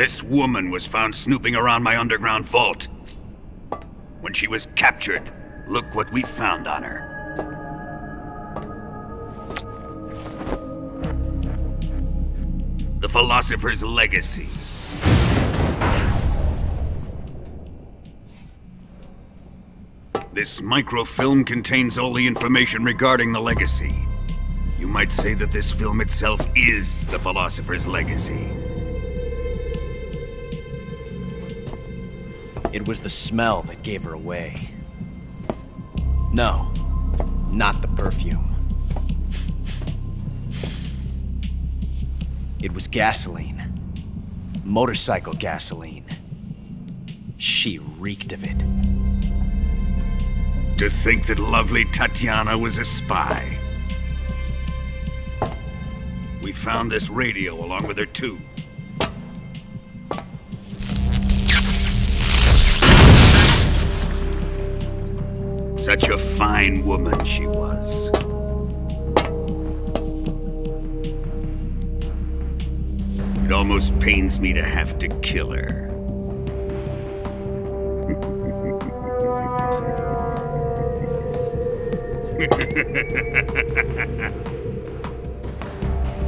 This woman was found snooping around my underground vault. When she was captured, look what we found on her. The Philosopher's Legacy. This microfilm contains all the information regarding the legacy. You might say that this film itself is the Philosopher's Legacy. It was the smell that gave her away. No, not the perfume. It was gasoline. Motorcycle gasoline. She reeked of it. To think that lovely Tatiana was a spy. We found this radio along with her too. Such a fine woman she was. It almost pains me to have to kill her.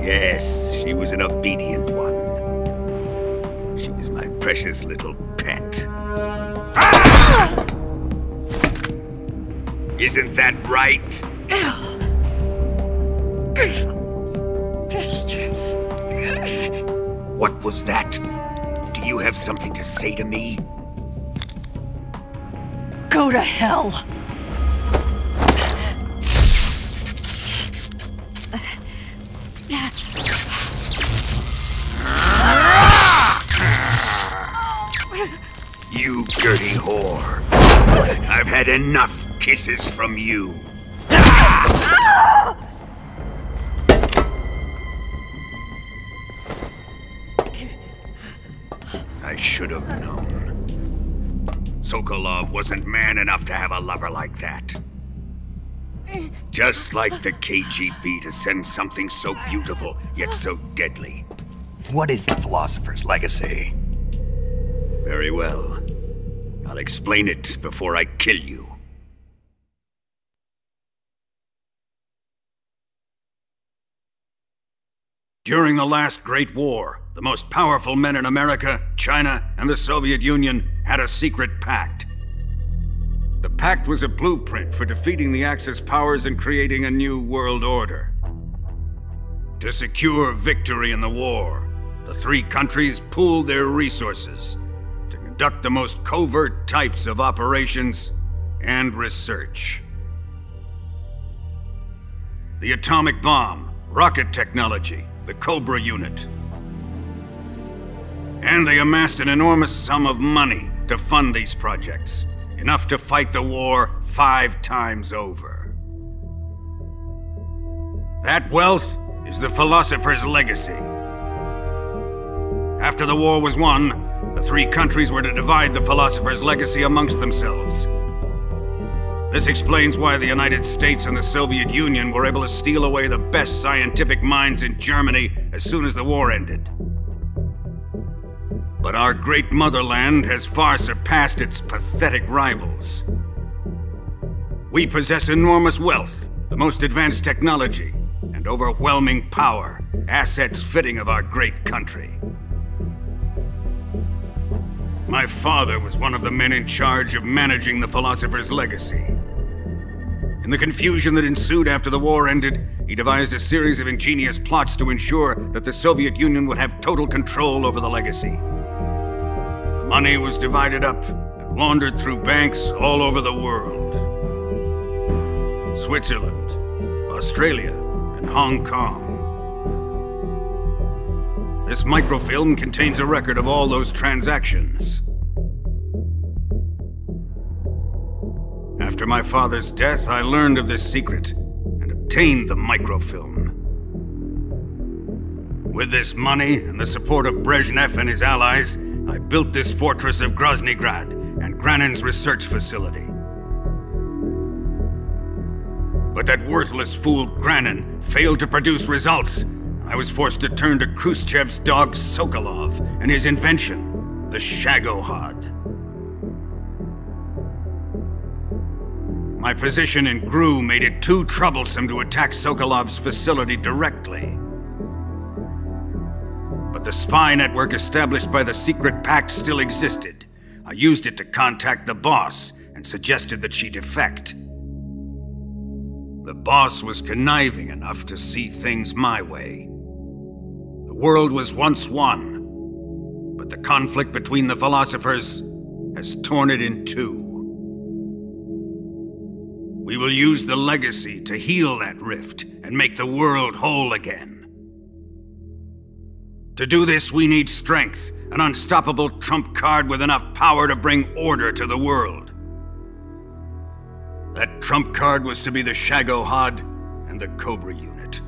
Yes, she was an obedient one. She was my precious little pet. Ah! Isn't that right? Bastard. What was that? Do you have something to say to me? Go to hell. You dirty whore. I've had enough kisses from you. I should have known. Sokolov wasn't man enough to have a lover like that. Just like the KGB to send something so beautiful, yet so deadly. What is the Philosopher's Legacy? Very well. I'll explain it before I kill you. During the last Great War, the most powerful men in America, China, and the Soviet Union had a secret pact. The pact was a blueprint for defeating the Axis powers and creating a new world order. To secure victory in the war, the three countries pooled their resources to conduct the most covert types of operations and research. The atomic bomb, rocket technology, the Cobra unit. And they amassed an enormous sum of money to fund these projects, enough to fight the war 5 times over. That wealth is the Philosopher's Legacy. After the war was won, the three countries were to divide the Philosopher's Legacy amongst themselves. This explains why the United States and the Soviet Union were able to steal away the best scientific minds in Germany as soon as the war ended. But our great motherland has far surpassed its pathetic rivals. We possess enormous wealth, the most advanced technology, and overwhelming power, assets fitting of our great country. My father was one of the men in charge of managing the Philosopher's Legacy. In the confusion that ensued after the war ended, he devised a series of ingenious plots to ensure that the Soviet Union would have total control over the legacy. The money was divided up and laundered through banks all over the world. Switzerland, Australia, and Hong Kong. This microfilm contains a record of all those transactions. After my father's death, I learned of this secret and obtained the microfilm. With this money and the support of Brezhnev and his allies, I built this fortress of Groznygrad and Granin's research facility. But that worthless fool Granin failed to produce results, I was forced to turn to Khrushchev's dog Sokolov and his invention, the Shagohod. My position in GRU made it too troublesome to attack Sokolov's facility directly. But the spy network established by the secret pact still existed. I used it to contact the boss and suggested that she defect. The boss was conniving enough to see things my way. The world was once one, but the conflict between the philosophers has torn it in two. We will use the legacy to heal that rift and make the world whole again. To do this, we need strength, an unstoppable trump card with enough power to bring order to the world. That trump card was to be the Shagohod and the Cobra unit.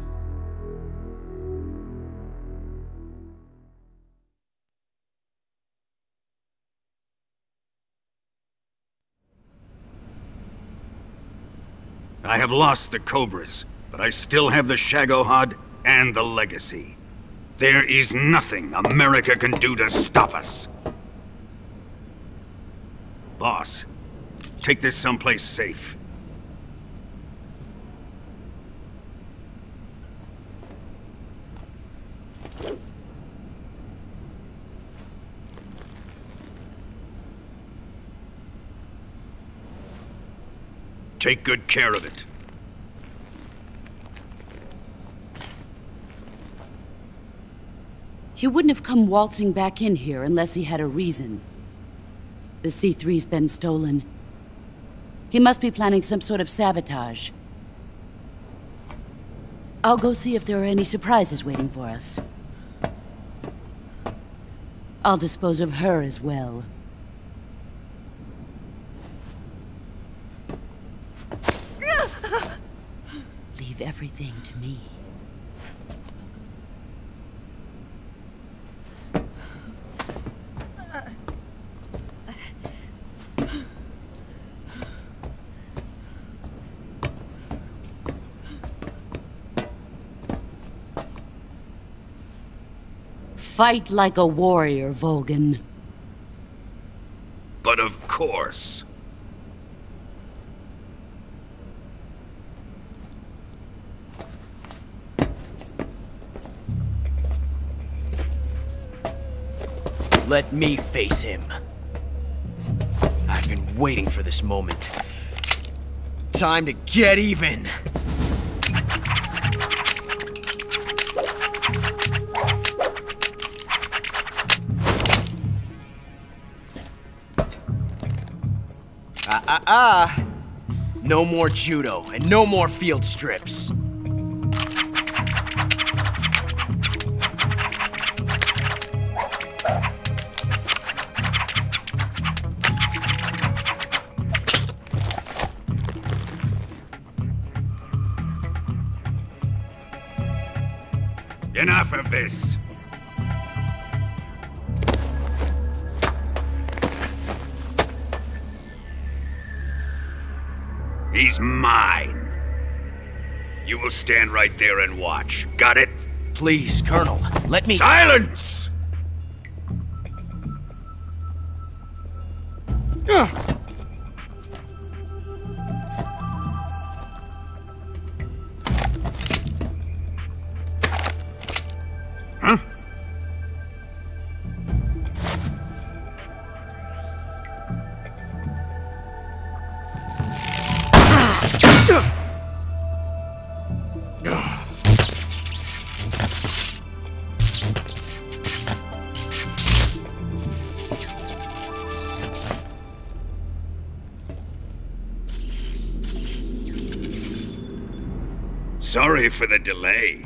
I have lost the Cobras, but I still have the Shagohod and the legacy. There is nothing America can do to stop us. Boss, take this someplace safe. Take good care of it. He wouldn't have come waltzing back in here unless he had a reason. The C3's been stolen. He must be planning some sort of sabotage. I'll go see if there are any surprises waiting for us. I'll dispose of her as well. Leave everything to me. Fight like a warrior, Volgan. But of course. Let me face him. I've been waiting for this moment. Time to get even! No more judo, and no more field strips. Enough of this. He's mine. You will stand right there and watch. Got it? Please, Colonel, let me— Silence! Huh? Sorry for the delay.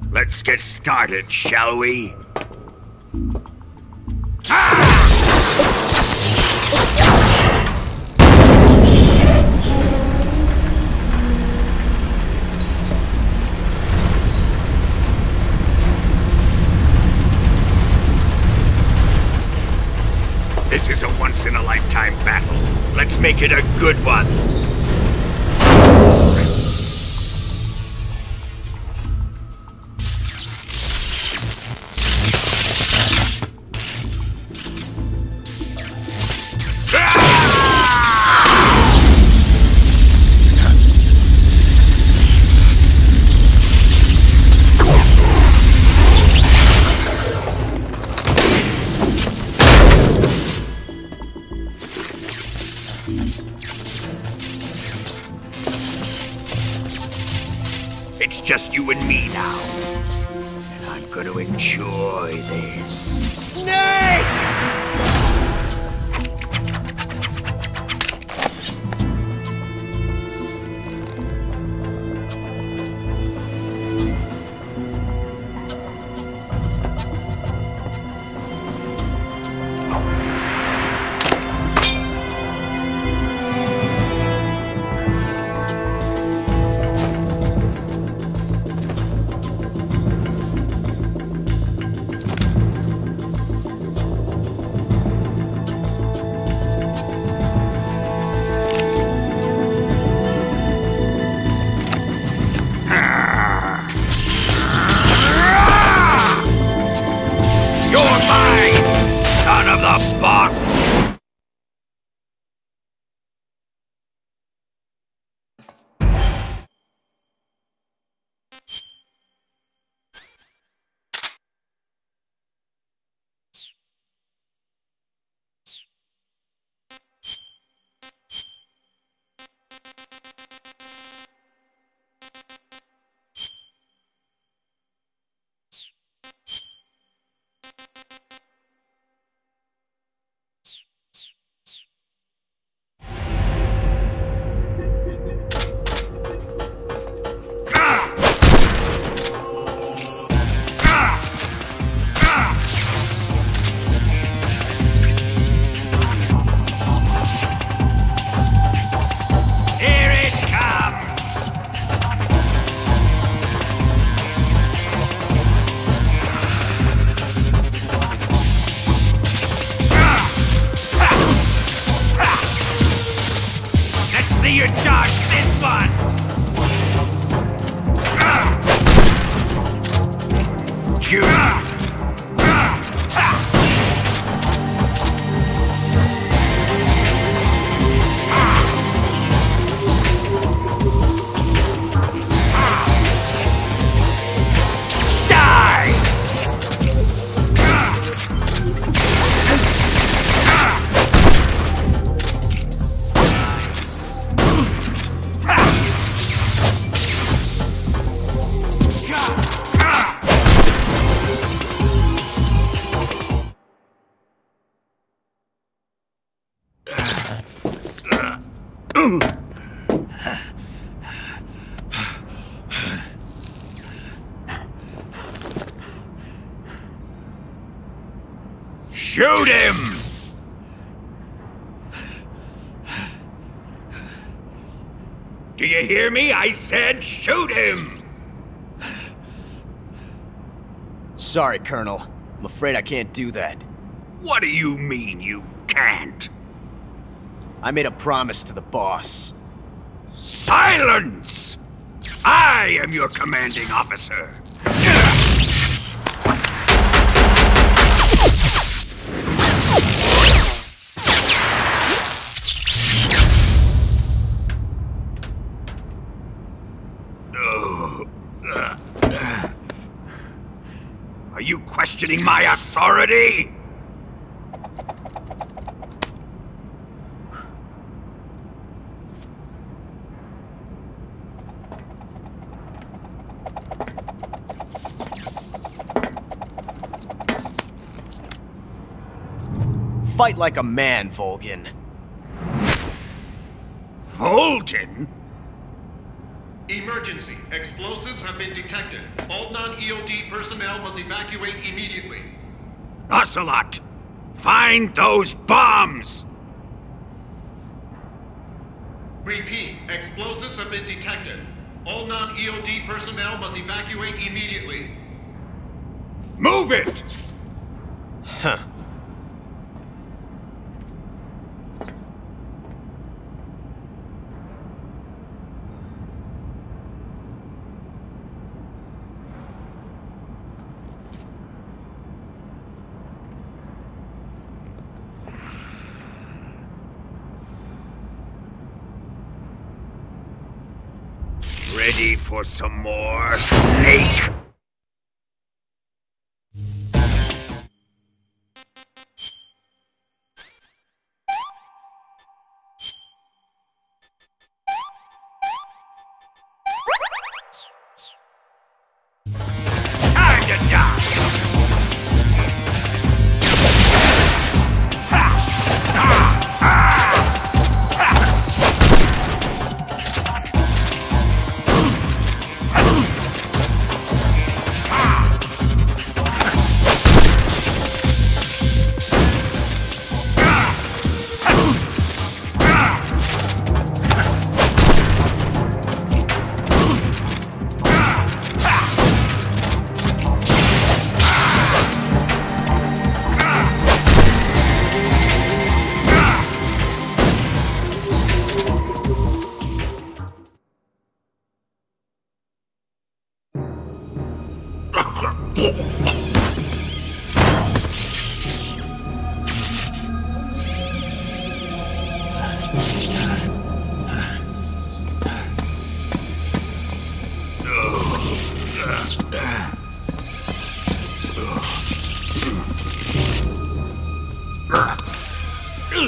Let's get started, shall we? This is a once-in-a-lifetime battle. Let's make it a good one. It's just you and me now. And I'm gonna enjoy this. Snake! See you dodge this one! Shoot him! Do you hear me? I said shoot him! Sorry, Colonel. I'm afraid I can't do that. What do you mean you can't? I made a promise to the boss. Silence! I am your commanding officer. Are you questioning my authority? Fight like a man, Volgin. Volgin? Emergency. Explosives have been detected. All non-EOD personnel must evacuate immediately. Ocelot! Find those bombs! Repeat. Explosives have been detected. All non-EOD personnel must evacuate immediately. Move it! Huh. Ready for some more, Snake? All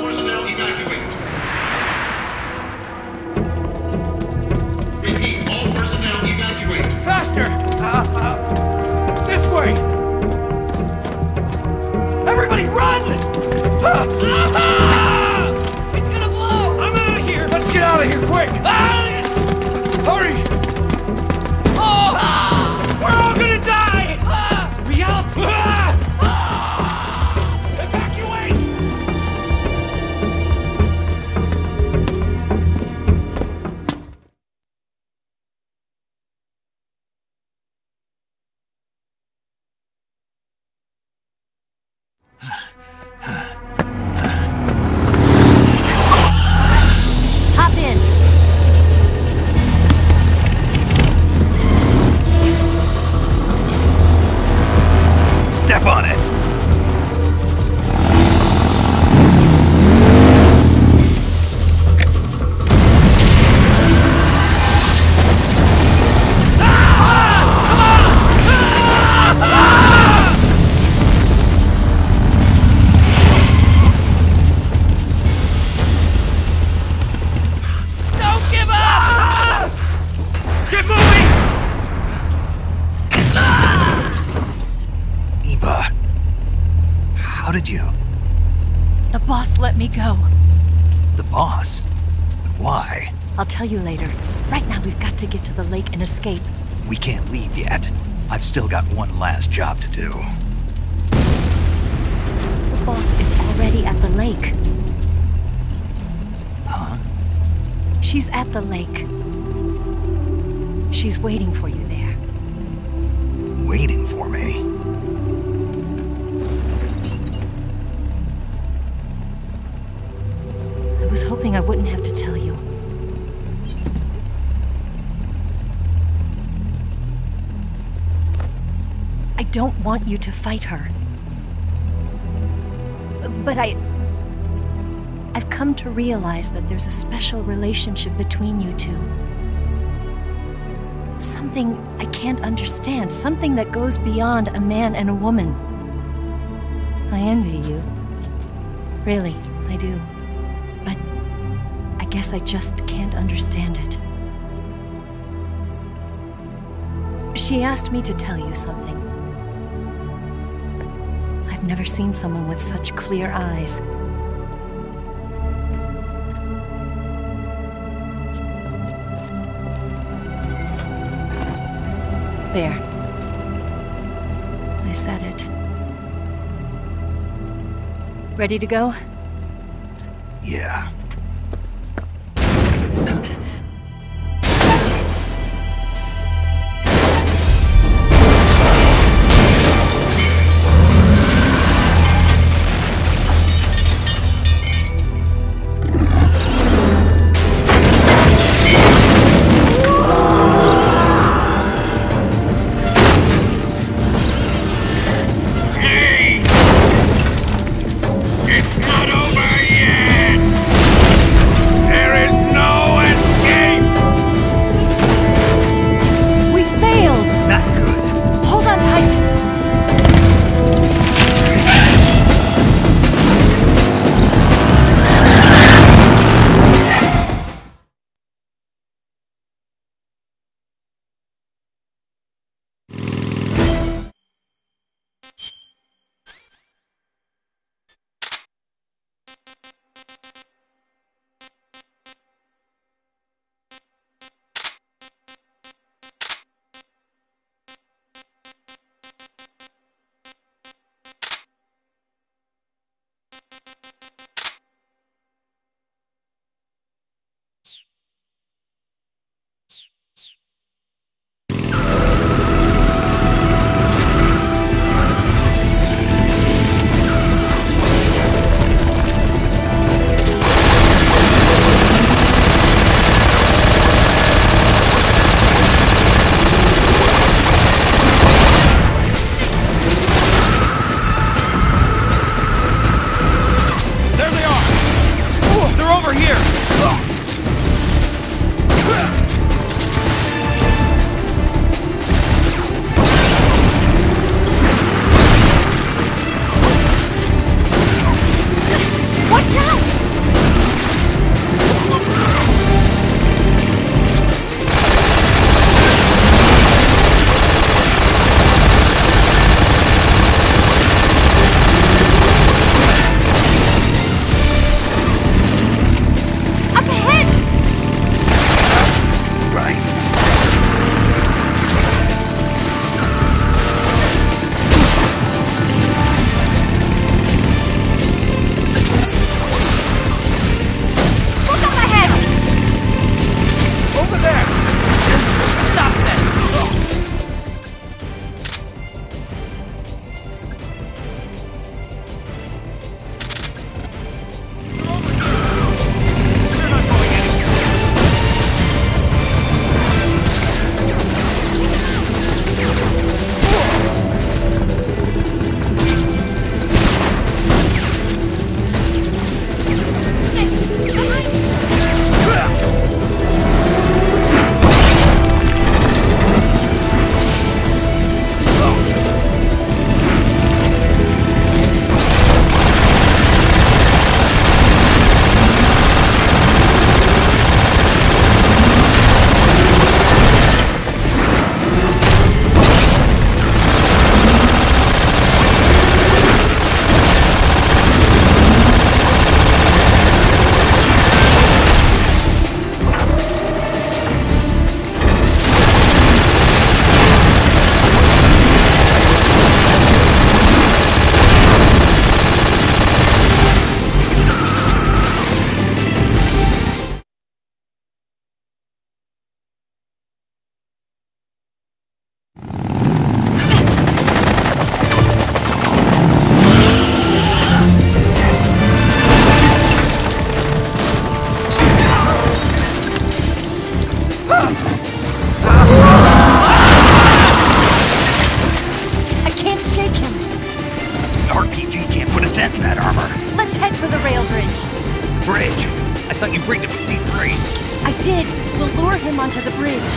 personnel evacuate. Repeat, all personnel evacuate. Faster! This way! Everybody run! It's gonna blow! I'm out of here! Let's get out of here, quick! Hurry! We're all gonna die! We help! Evacuate! Hop in. Step on it! Don't give up! Get moving! Eva, how did you... The boss let me go. The boss? But why? I'll tell you later. Right now, we've got to get to the lake and escape. We can't leave yet. I've still got one last job to do. The boss is already at the lake. Huh? She's at the lake. She's waiting for you there. Waiting for me? I was hoping I wouldn't have to tell you. I don't want you to fight her. But I've come to realize that there's a special relationship between you two. Something I can't understand. Something that goes beyond a man and a woman. I envy you. Really, I do. But I guess I just can't understand it. She asked me to tell you something. I've never seen someone with such clear eyes. There. I said it. Ready to go? Yeah. It's not over yet! There is no escape! RPG can't put a dent in that armor. Let's head for the rail bridge. Bridge? I thought you rigged it with C3. I did. We'll lure him onto the bridge.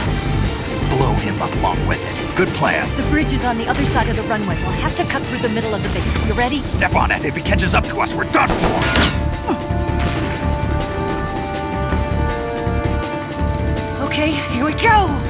Blow him up along with it. Good plan. The bridge is on the other side of the runway. We'll have to cut through the middle of the base. You ready? Step on it. If he catches up to us, we're done for. Okay, here we go!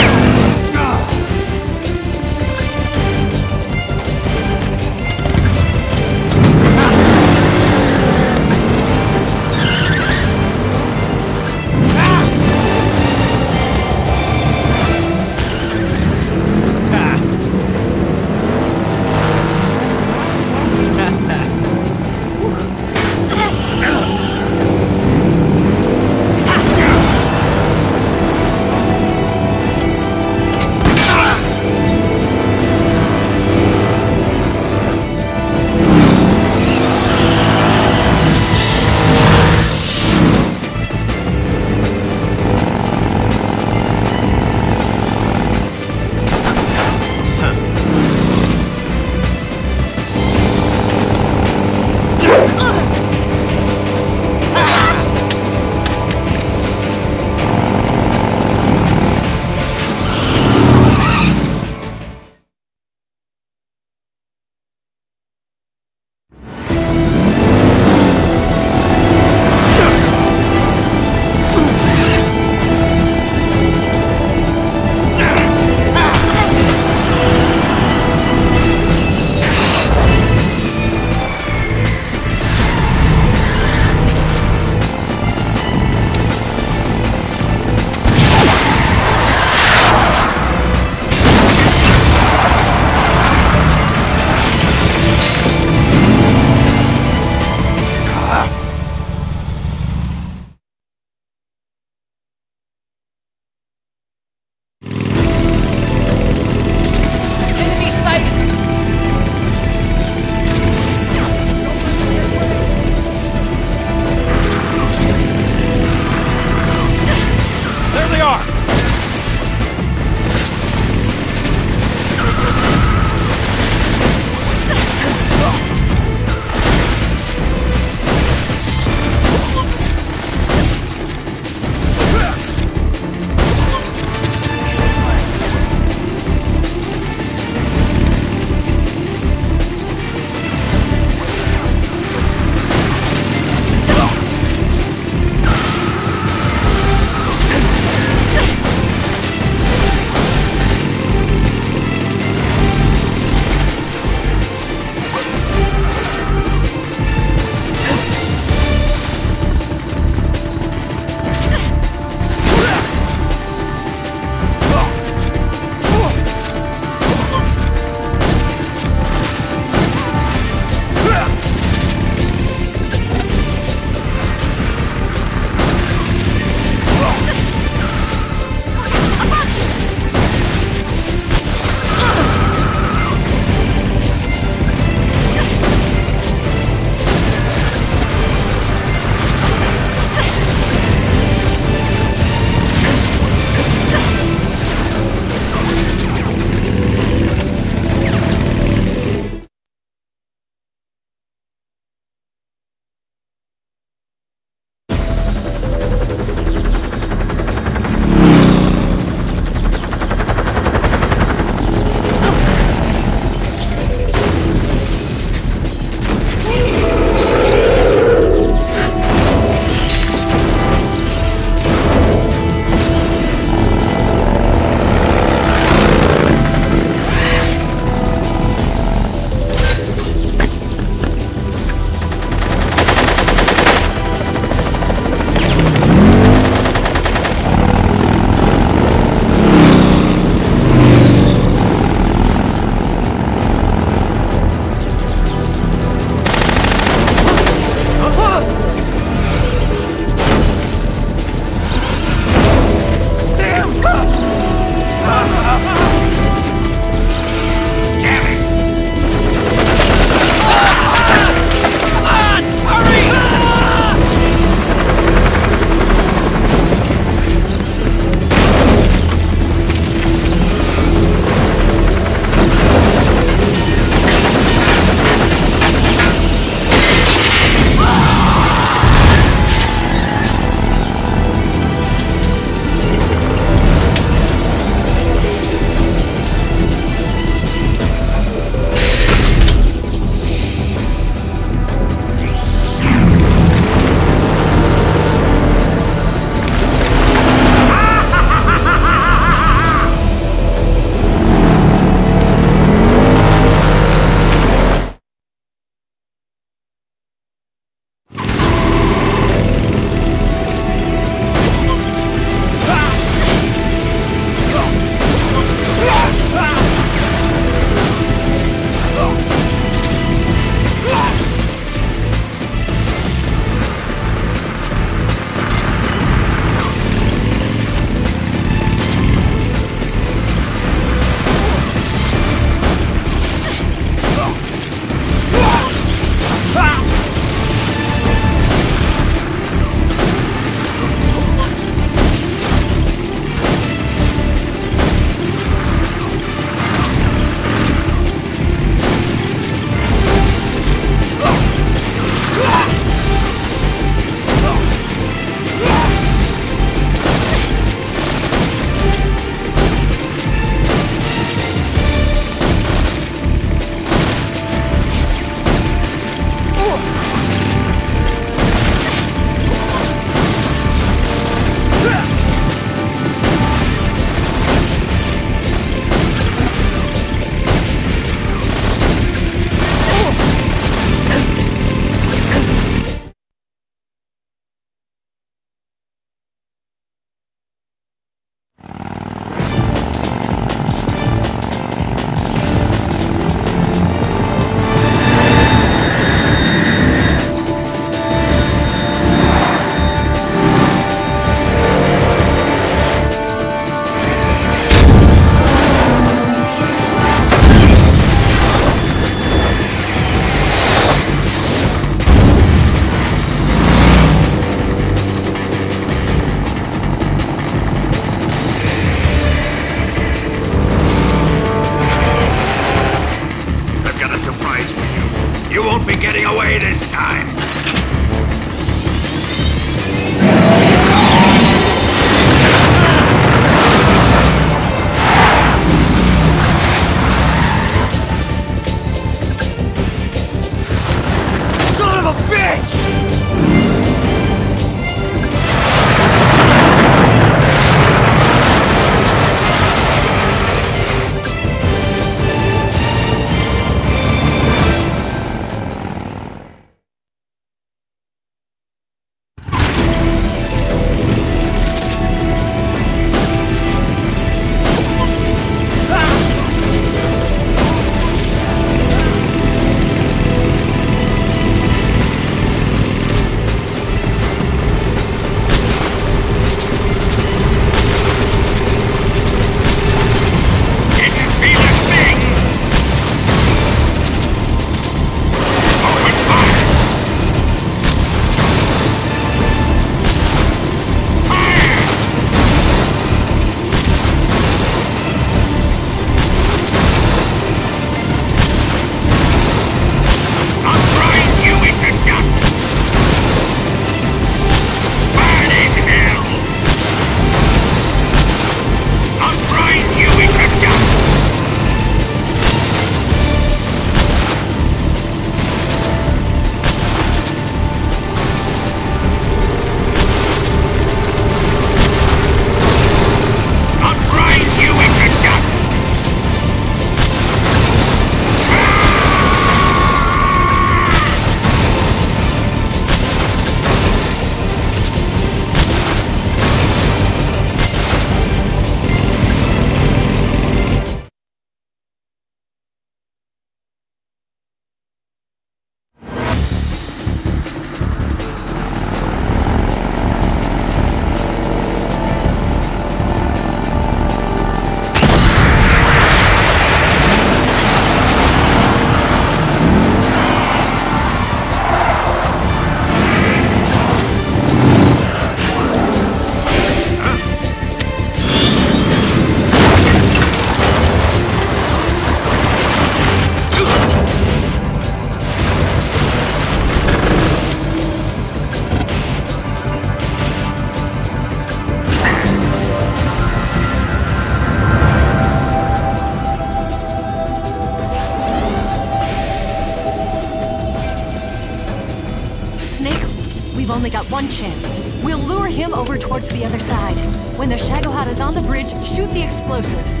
only got one chance. We'll lure him over towards the other side. When the Shagohod is on the bridge, shoot the explosives.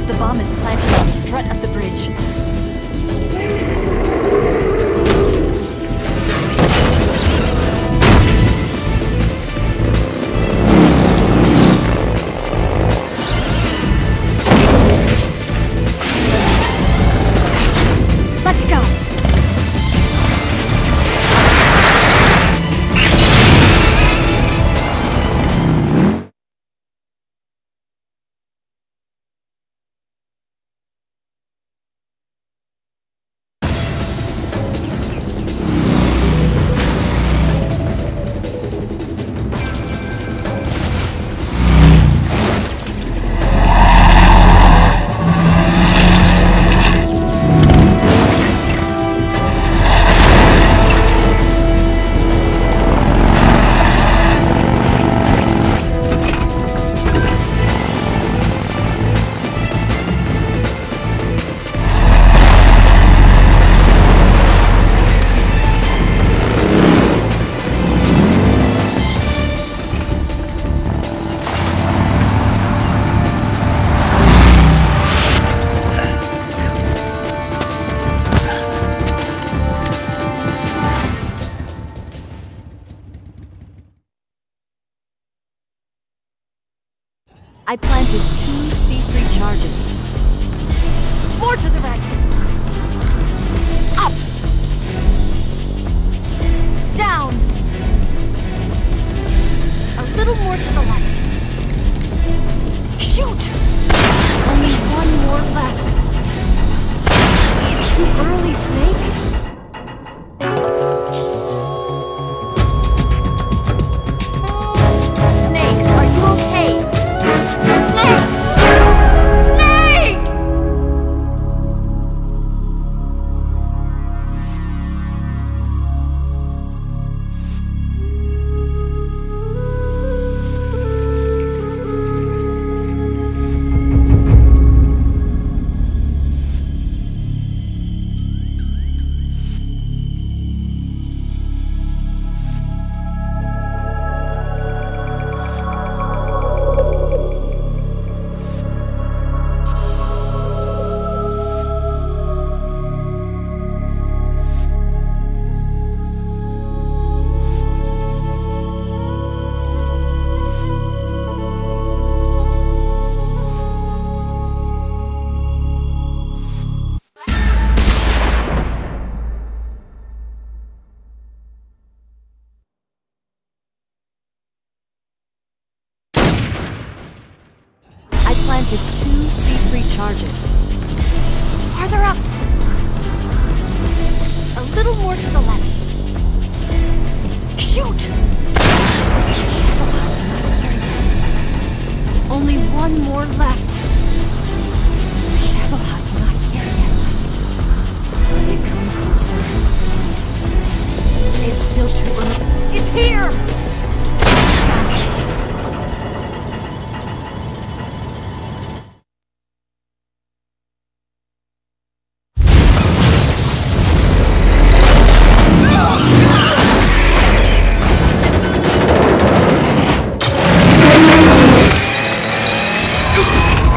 The bomb is planted on the strut of the bridge. Let's go! I planted 2 C3 charges. More to the right! Up! Down! A little more to the left. Shoot! Only one more left. It's too early, Snake. Snake, are you okay? Snake! Snake! Planted 2 C3 charges. Farther up! A little more to the left. Shoot! Shagohod's not here yet. Only one more left. Shagohod's not here yet. Will it come closer? It's still too early. It's here! Got it.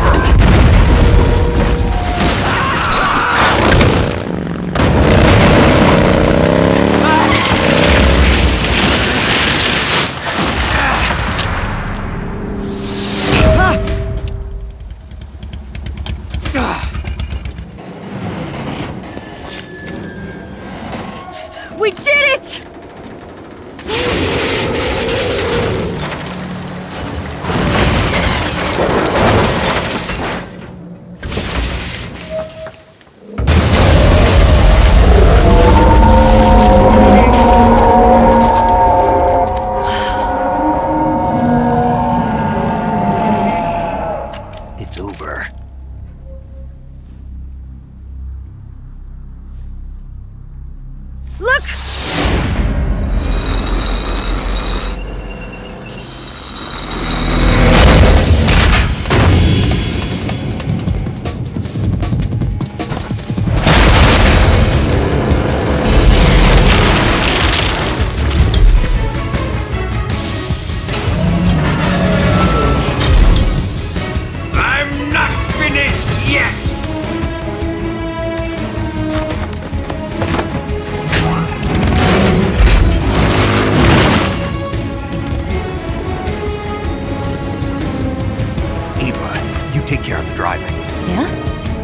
take care of the driving. Yeah?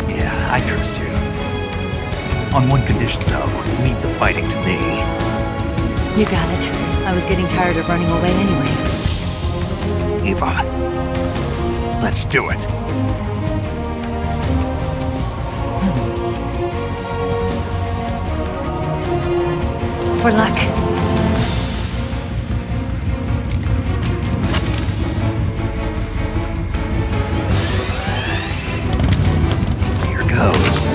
Yeah, I trust you. On one condition, though. Leave the fighting to me. You got it. I was getting tired of running away anyway. Eva, let's do it. For luck. Here goes.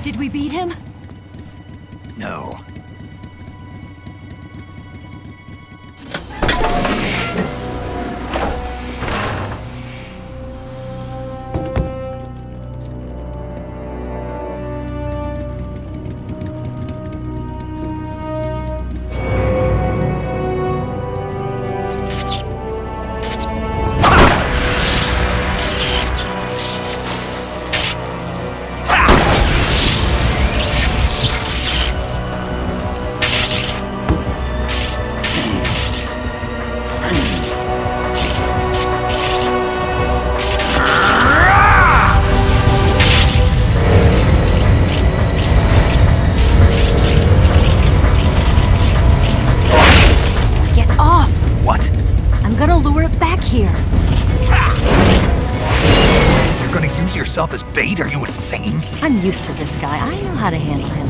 Did we beat him? No. Here. You're gonna use yourself as bait? Are you insane? I'm used to this guy. I know how to handle him.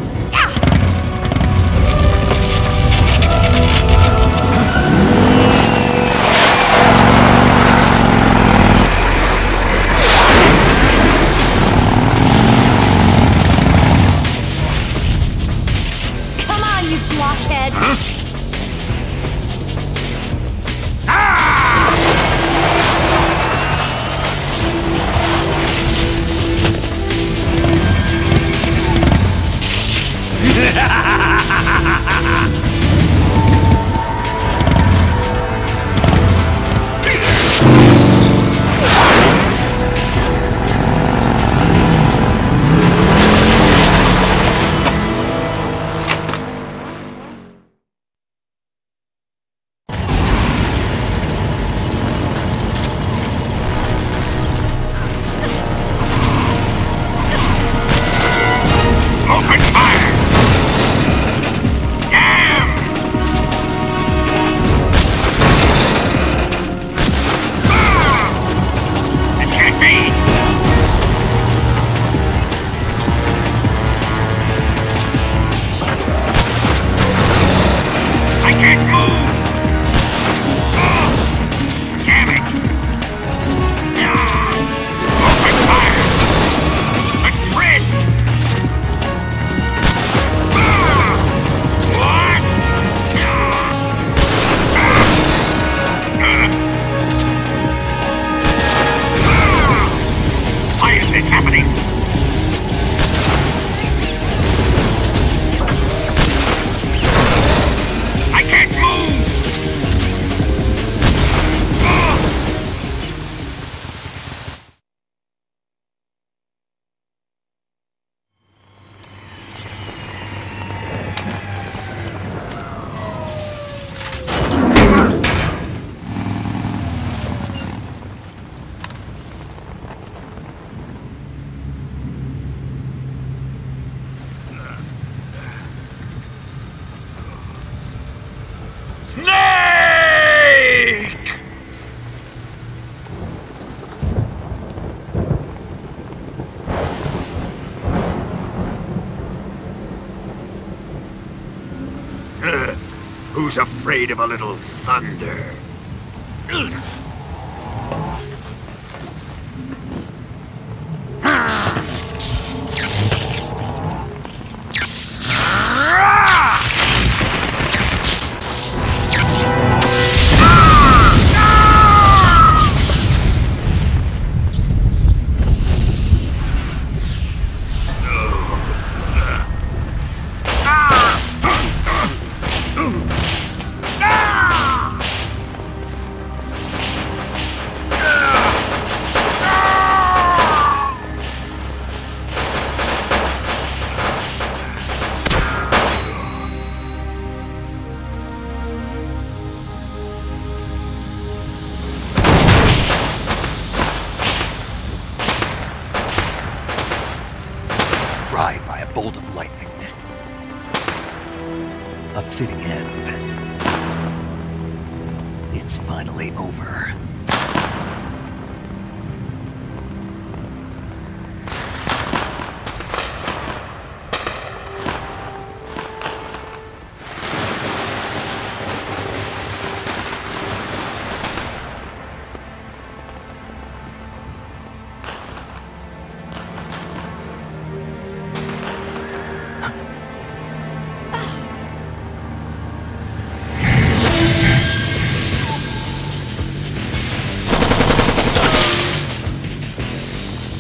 Come on, you blockhead! Huh? Snake! Who's afraid of a little thunder? Fried by a bolt of lightning. A fitting end. It's finally over.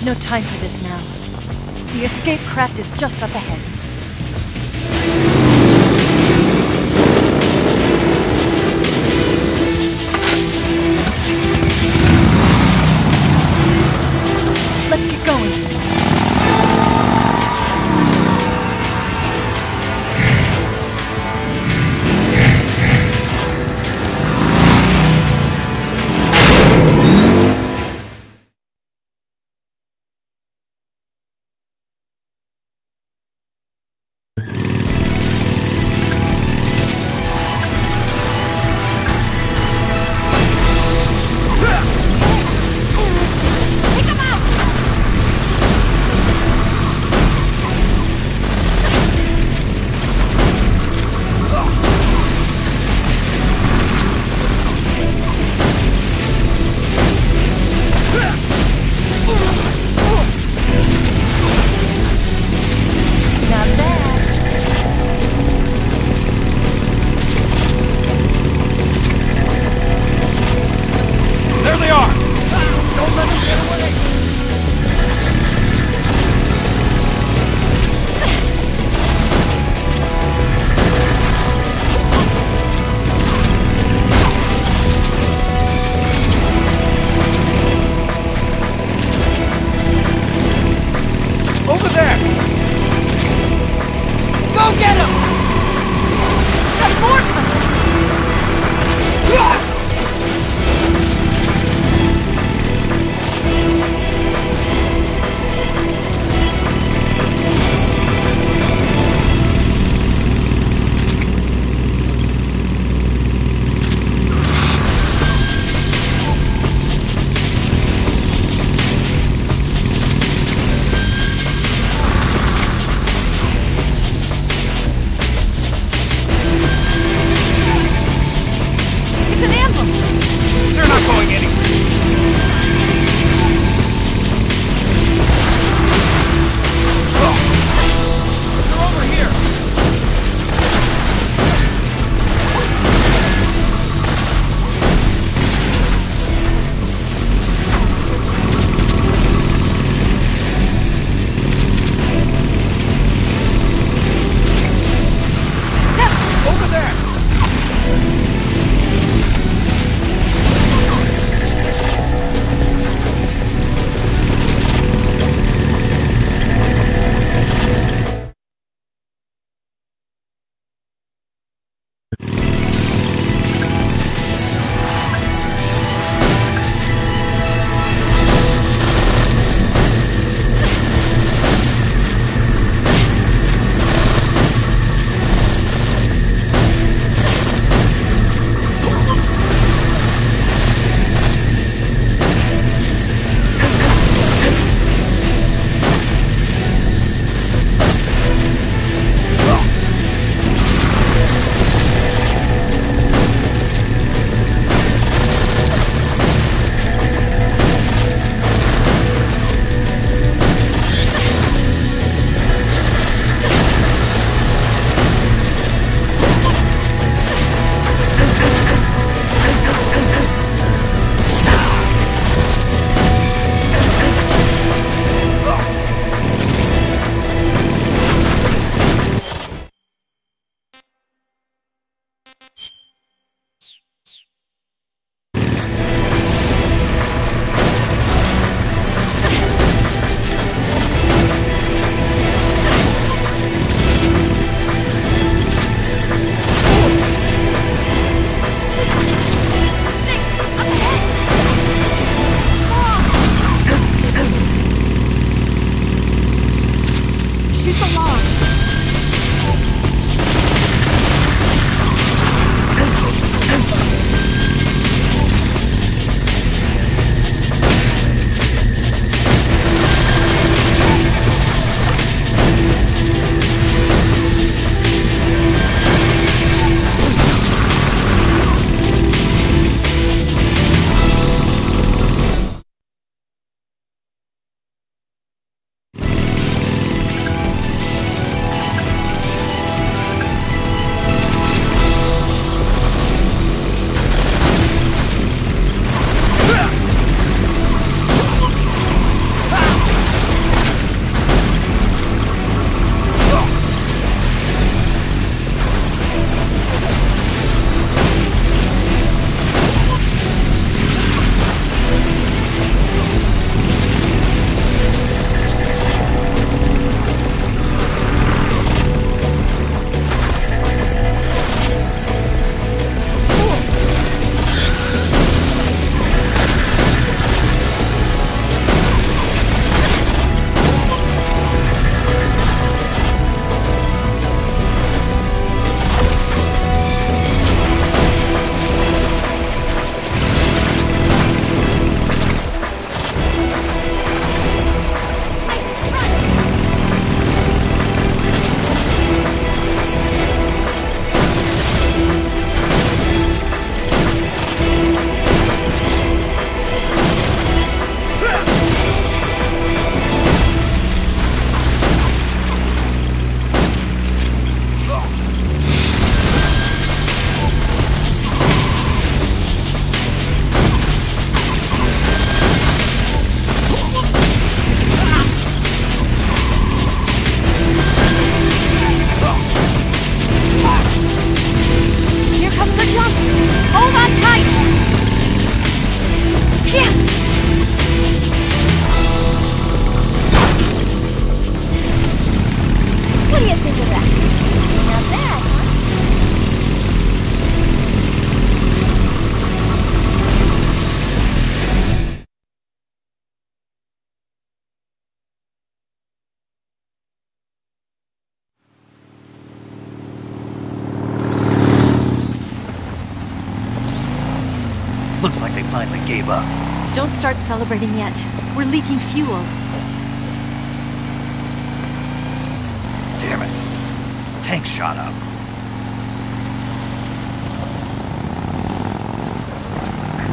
No time for this now. The escape craft is just up ahead. Let's get going. Looks like they finally gave up. Don't start celebrating yet. We're leaking fuel. Damn it. Tank shot up.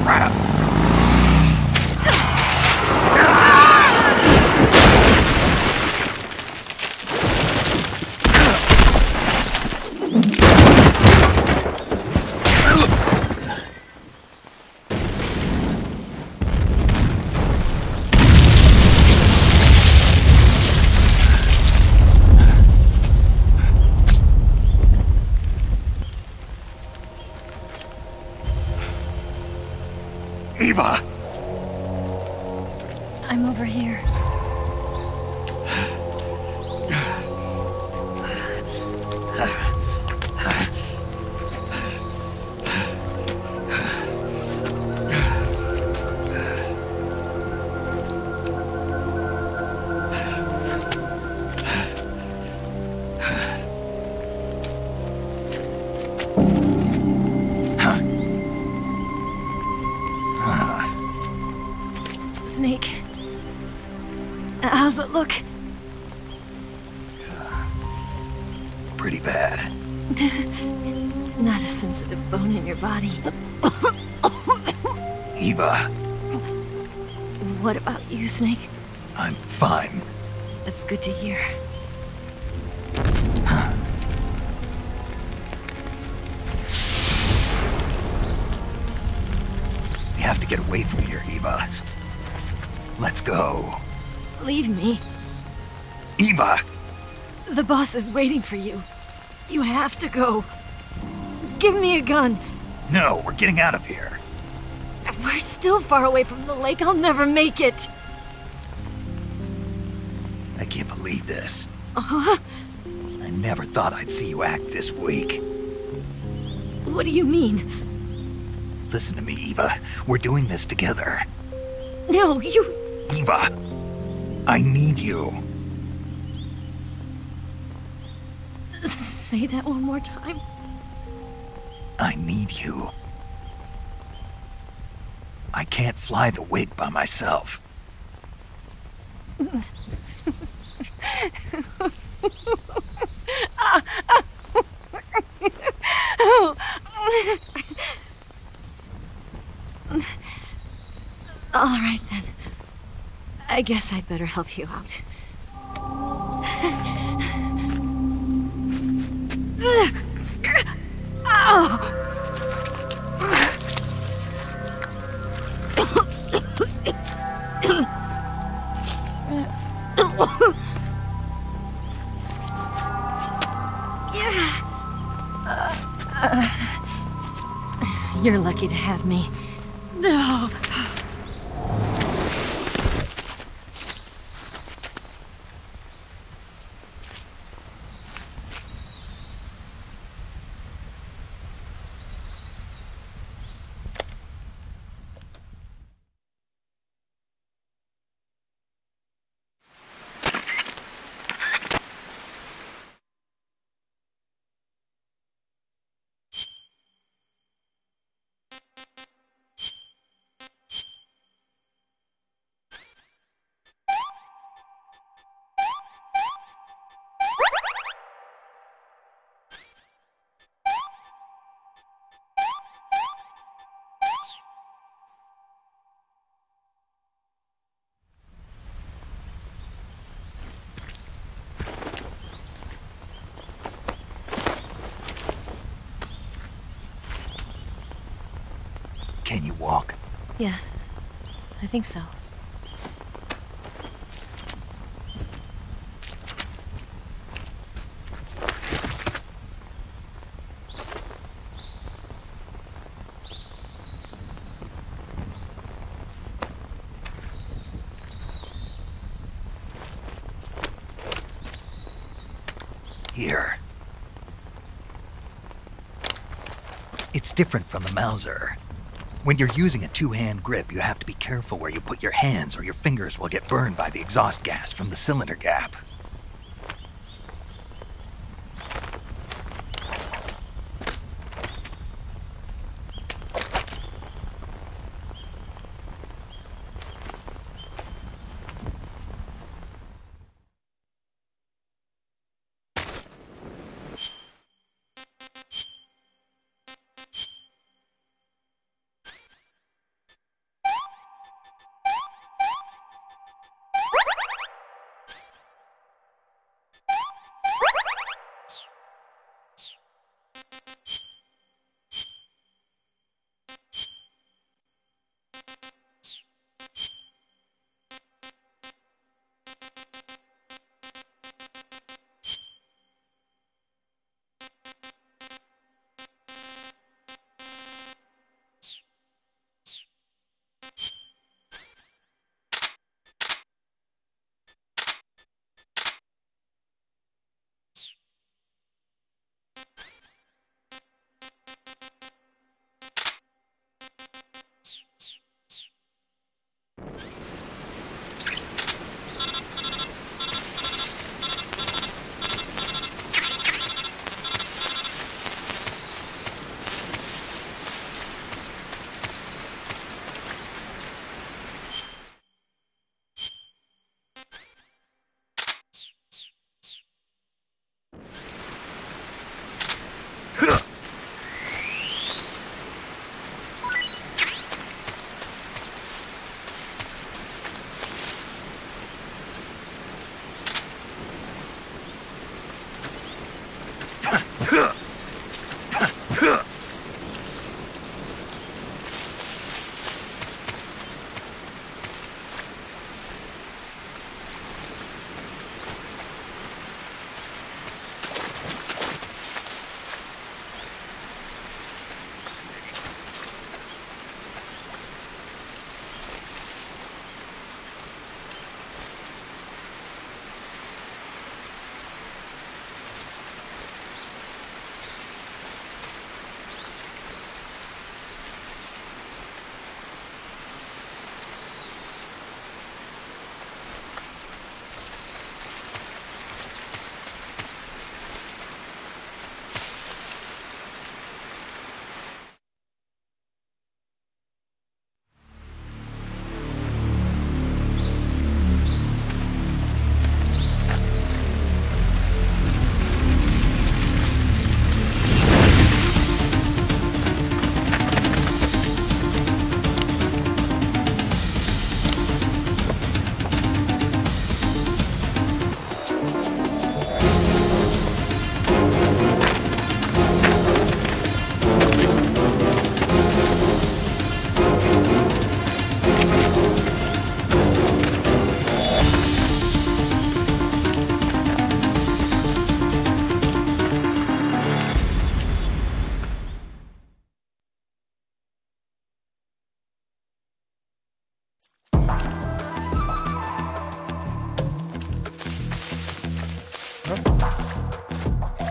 Crap. Eva! I'm over here. Snake. How's it look? Pretty bad. Not a sensitive bone in your body. Eva, What about you, Snake? I'm fine. That's good to hear. We have to get away from here, Eva. Let's go. Leave me. Eva! The boss is waiting for you. You have to go. Give me a gun. No, we're getting out of here. We're still far away from the lake. I'll never make it. I can't believe this. Uh-huh. I never thought I'd see you act this weak. What do you mean? Listen to me, Eva. We're doing this together. No, you... Eva! I need you. Say that one more time. I need you. I can't fly the wig by myself. All right, then. I guess I'd better help you out. You're lucky to have me. No. Can you walk? Yeah, I think so. Here. It's different from the Mauser. When you're using a two-hand grip, you have to be careful where you put your hands or your fingers will get burned by the exhaust gas from the cylinder gap.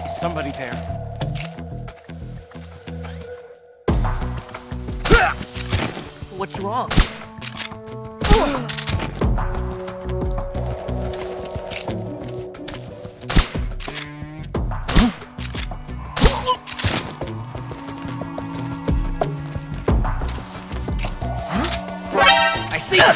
Is somebody there? What's wrong? I see it!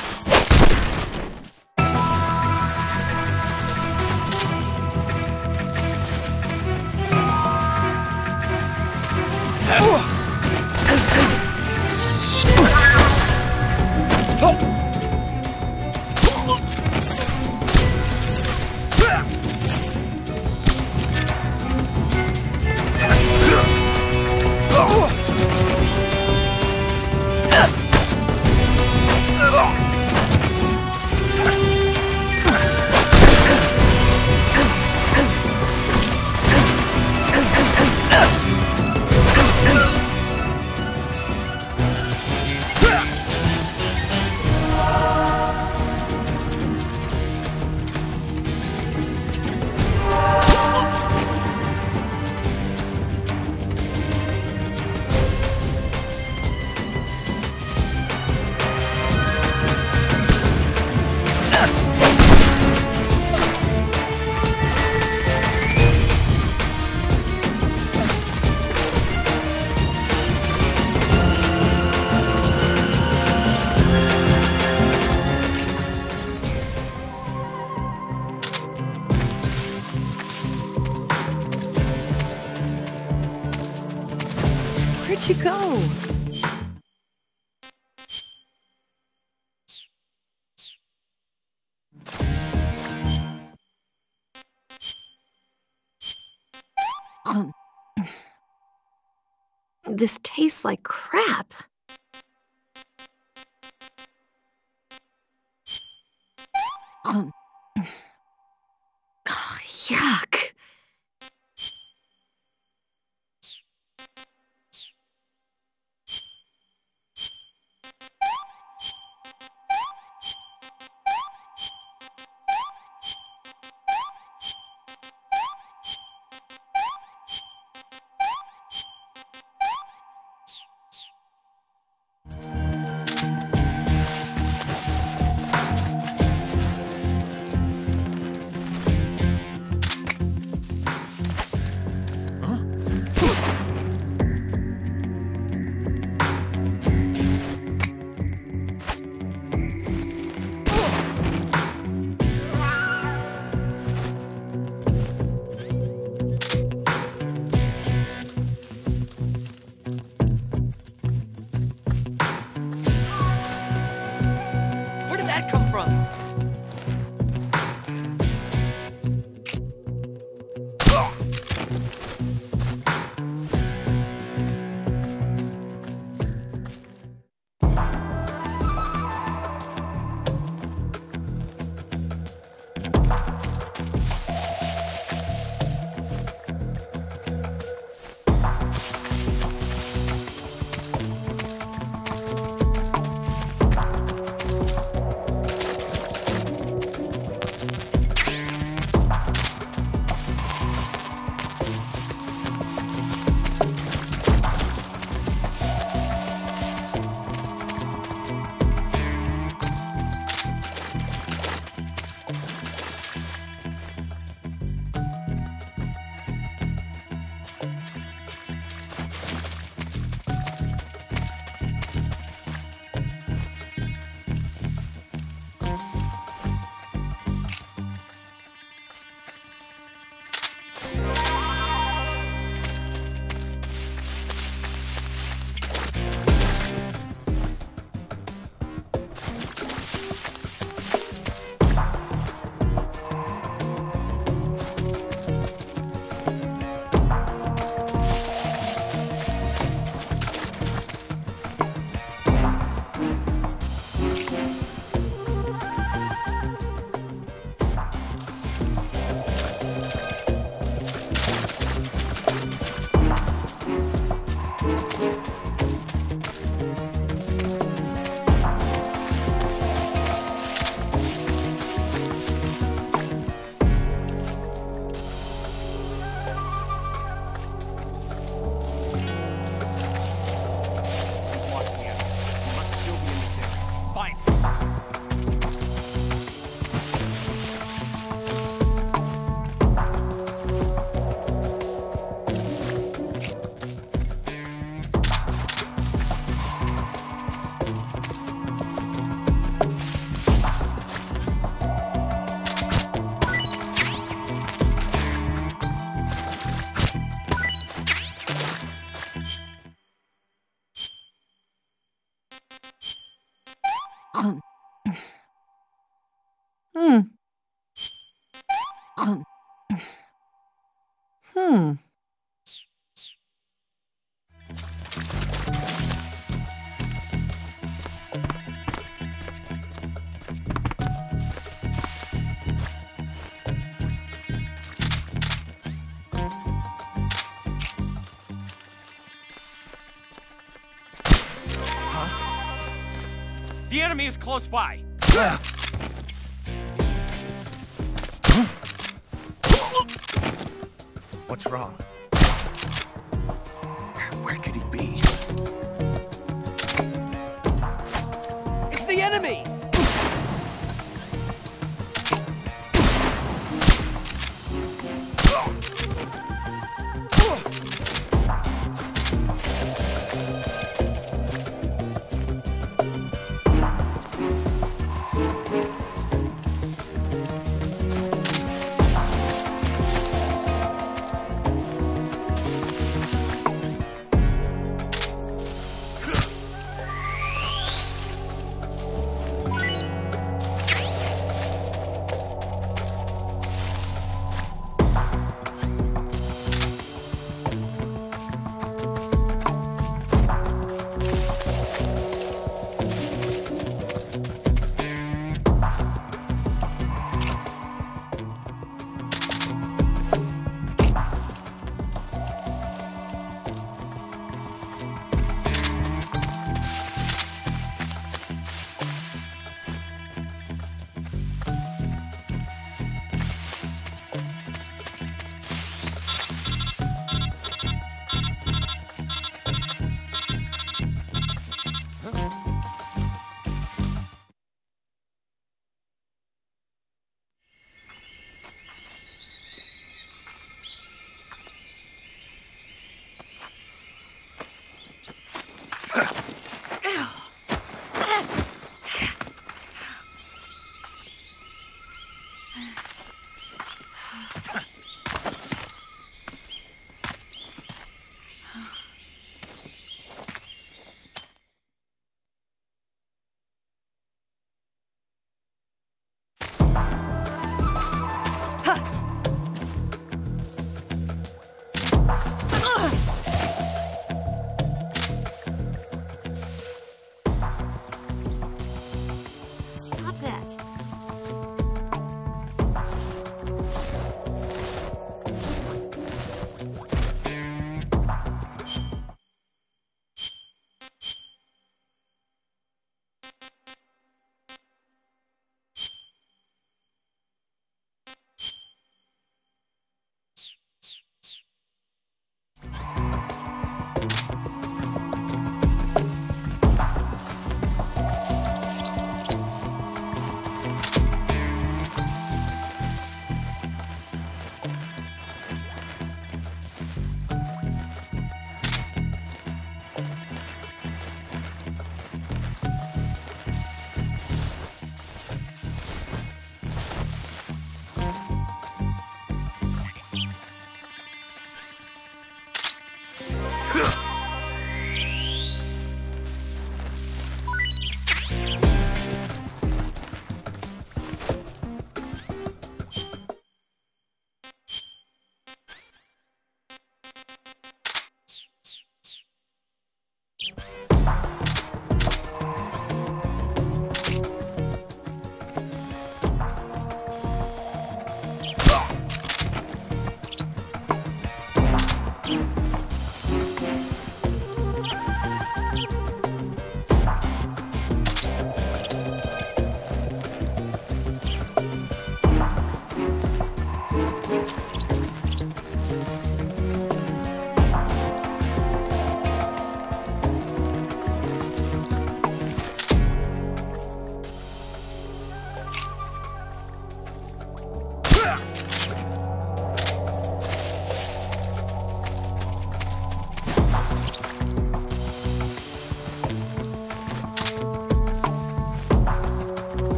Where'd you go? This tastes like crap. Oh, yuck. The enemy is close by. What's wrong? Where could he be? It's the enemy!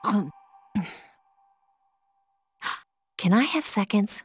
Can I have seconds?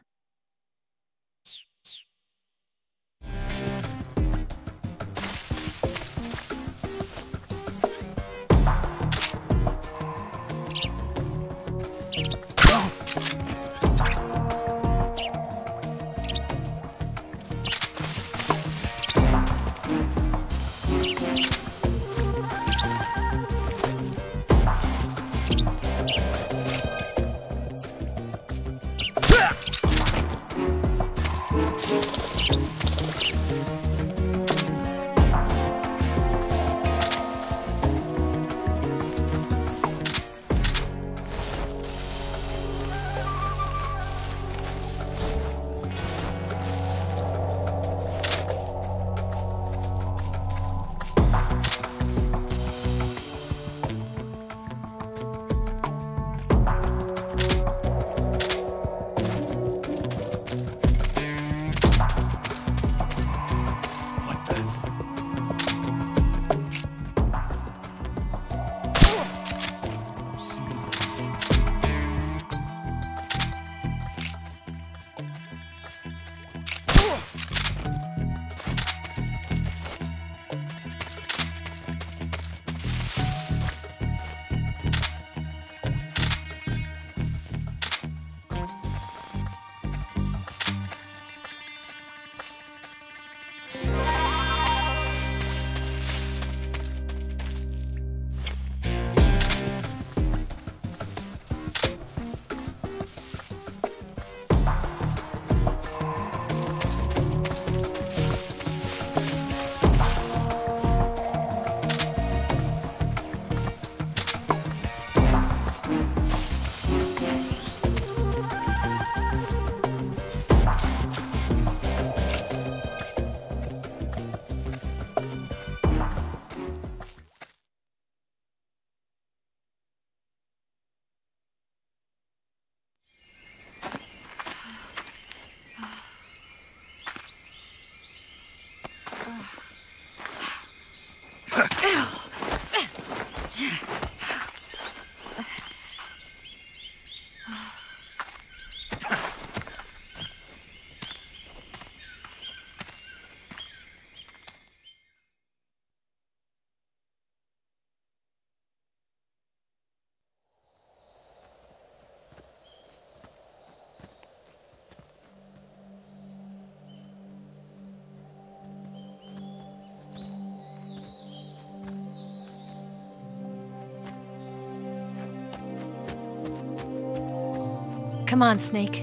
Come on, Snake.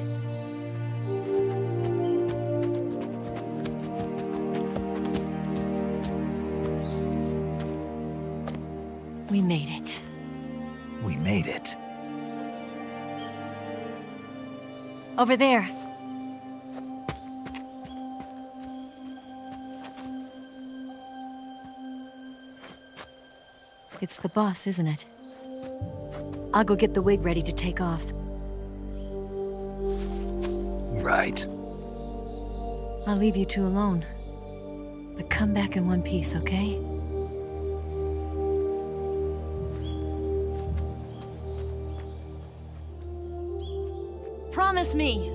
We made it. We made it. Over there. It's the boss, isn't it? I'll go get the wig ready to take off. Right. I'll leave you two alone. But come back in one piece, okay? Promise me!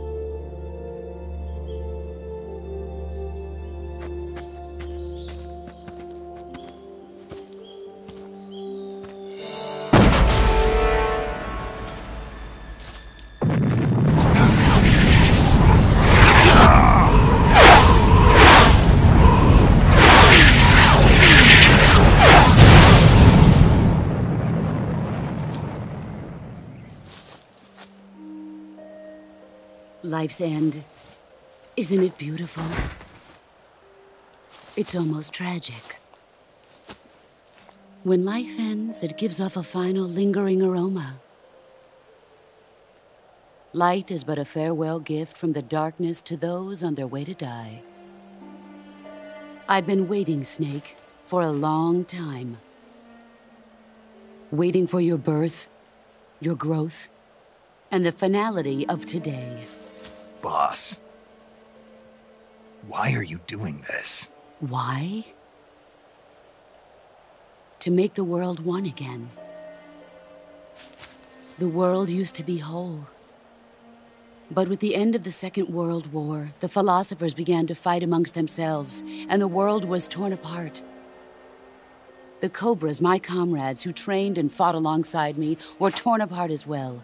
Life's end. Isn't it beautiful? It's almost tragic. When life ends, it gives off a final lingering aroma. Light is but a farewell gift from the darkness to those on their way to die. I've been waiting, Snake, for a long time. Waiting for your birth, your growth, and the finality of today. Boss. Why are you doing this? Why? To make the world one again. The world used to be whole. But with the end of the Second World War, the philosophers began to fight amongst themselves, and the world was torn apart. The Cobras, my comrades who trained and fought alongside me, were torn apart as well.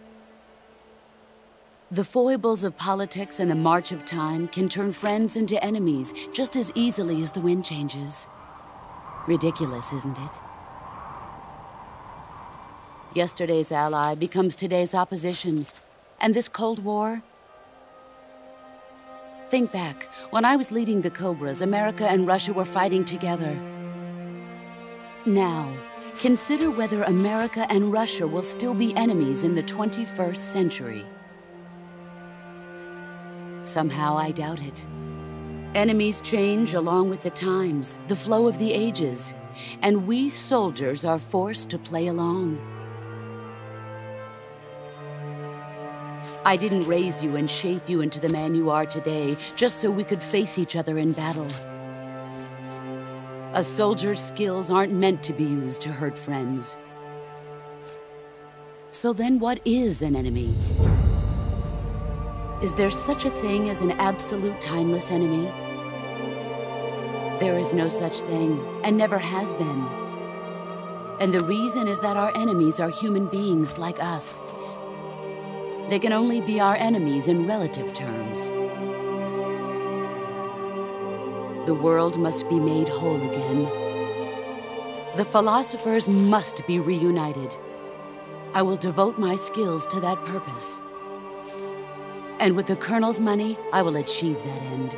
The foibles of politics and the march of time can turn friends into enemies just as easily as the wind changes. Ridiculous, isn't it? Yesterday's ally becomes today's opposition. And this Cold War? Think back. When I was leading the Cobras, America and Russia were fighting together. Now, consider whether America and Russia will still be enemies in the 21st century. Somehow I doubt it. Enemies change along with the times, the flow of the ages, and we soldiers are forced to play along. I didn't raise you and shape you into the man you are today just so we could face each other in battle. A soldier's skills aren't meant to be used to hurt friends. So then what is an enemy? Is there such a thing as an absolute timeless enemy? There is no such thing, and never has been. And the reason is that our enemies are human beings like us. They can only be our enemies in relative terms. The world must be made whole again. The philosophers must be reunited. I will devote my skills to that purpose. And with the Colonel's money, I will achieve that end.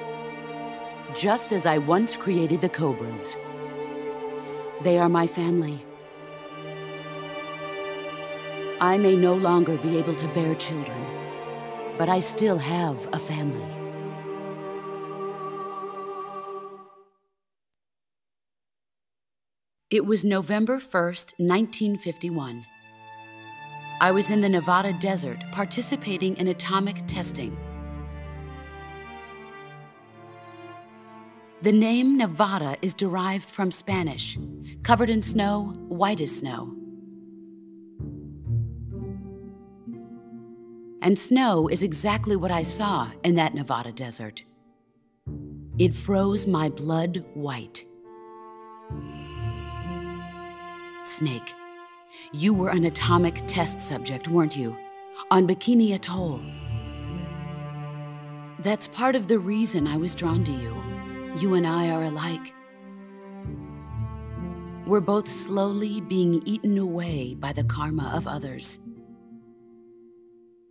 Just as I once created the Cobras. They are my family. I may no longer be able to bear children, but I still have a family. It was November 1st, 1951. I was in the Nevada desert participating in atomic testing. The name Nevada is derived from Spanish, covered in snow, white as snow. And snow is exactly what I saw in that Nevada desert. It froze my blood white. Snake, you were an atomic test subject, weren't you? On Bikini Atoll. That's part of the reason I was drawn to you. You and I are alike. We're both slowly being eaten away by the karma of others.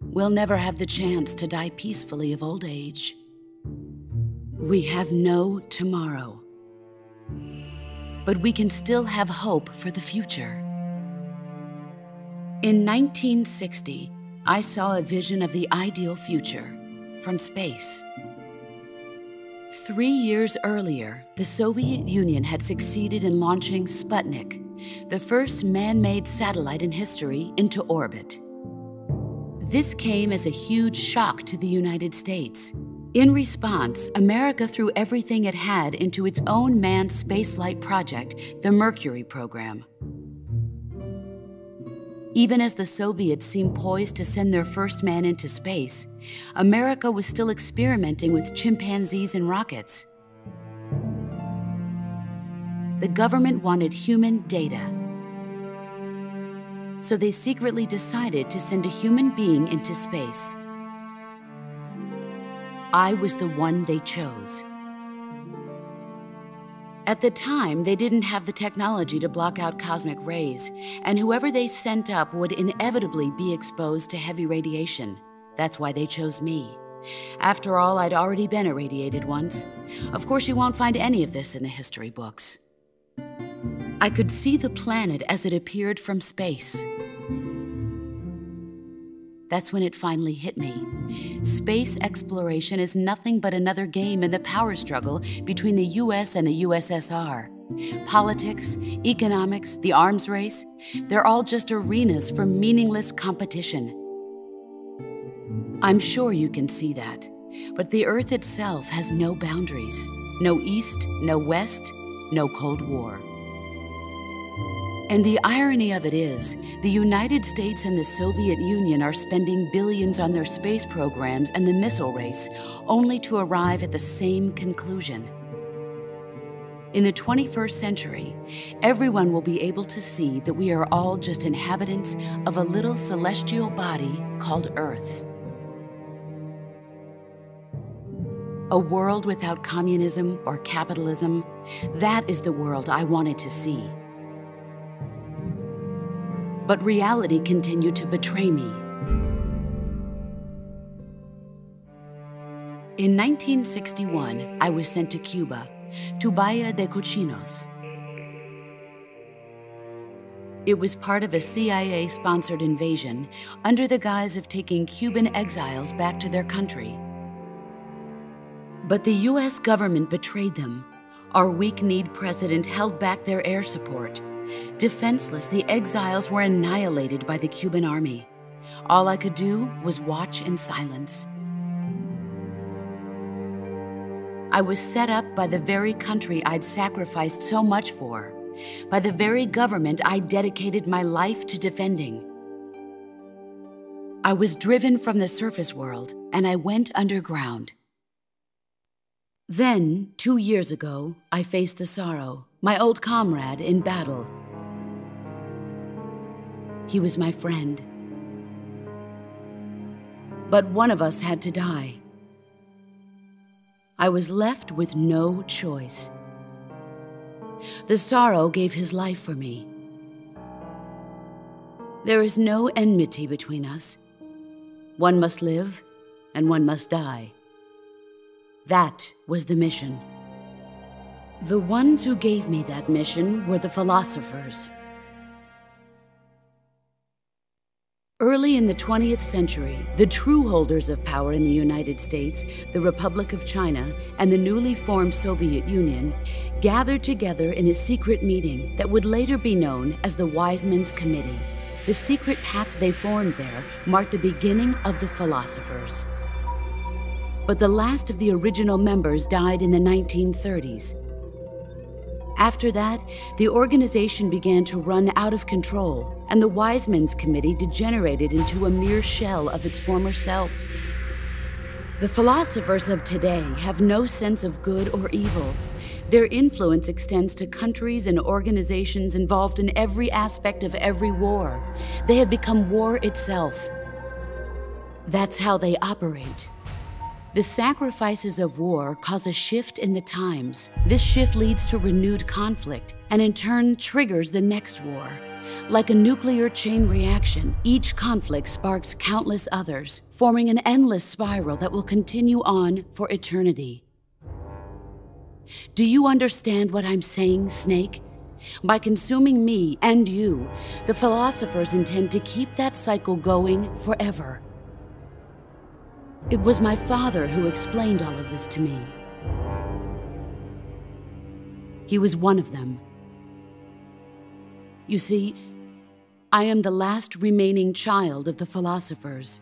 We'll never have the chance to die peacefully of old age. We have no tomorrow. But we can still have hope for the future. In 1960, I saw a vision of the ideal future from space. 3 years earlier, the Soviet Union had succeeded in launching Sputnik, the first man-made satellite in history, into orbit. This came as a huge shock to the United States. In response, America threw everything it had into its own manned spaceflight project, the Mercury program. Even as the Soviets seemed poised to send their first man into space, America was still experimenting with chimpanzees and rockets. The government wanted human data. So they secretly decided to send a human being into space. I was the one they chose. At the time, they didn't have the technology to block out cosmic rays, and whoever they sent up would inevitably be exposed to heavy radiation. That's why they chose me. After all, I'd already been irradiated once. Of course, you won't find any of this in the history books. I could see the planet as it appeared from space. That's when it finally hit me. Space exploration is nothing but another game in the power struggle between the US and the USSR. Politics, economics, the arms race, they're all just arenas for meaningless competition. I'm sure you can see that, but the Earth itself has no boundaries. No East, no West, no Cold War. And the irony of it is, the United States and the Soviet Union are spending billions on their space programs and the missile race, only to arrive at the same conclusion. In the 21st century, everyone will be able to see that we are all just inhabitants of a little celestial body called Earth. A world without communism or capitalism, that is the world I wanted to see. But reality continued to betray me. In 1961, I was sent to Cuba, to Bahia de Cochinos. It was part of a CIA-sponsored invasion under the guise of taking Cuban exiles back to their country. But the US government betrayed them. Our weak-kneed president held back their air support. Defenseless, the exiles were annihilated by the Cuban army. All I could do was watch in silence. I was set up by the very country I'd sacrificed so much for, by the very government I dedicated my life to defending. I was driven from the surface world, and I went underground. Then, 2 years ago, I faced the Sorrow, my old comrade in battle. He was my friend. But one of us had to die. I was left with no choice. The Sorrow gave his life for me. There is no enmity between us. One must live, and one must die. That was the mission. The ones who gave me that mission were the philosophers. Early in the 20th century, the true holders of power in the United States, the Republic of China, and the newly formed Soviet Union gathered together in a secret meeting that would later be known as the Wise Men's Committee. The secret pact they formed there marked the beginning of the philosophers. But the last of the original members died in the 1930s. After that, the organization began to run out of control, and the Wise Men's Committee degenerated into a mere shell of its former self. The philosophers of today have no sense of good or evil. Their influence extends to countries and organizations involved in every aspect of every war. They have become war itself. That's how they operate. The sacrifices of war cause a shift in the times. This shift leads to renewed conflict, and in turn triggers the next war. Like a nuclear chain reaction, each conflict sparks countless others, forming an endless spiral that will continue on for eternity. Do you understand what I'm saying, Snake? By consuming me and you, the philosophers intend to keep that cycle going forever. It was my father who explained all of this to me. He was one of them. You see, I am the last remaining child of the philosophers.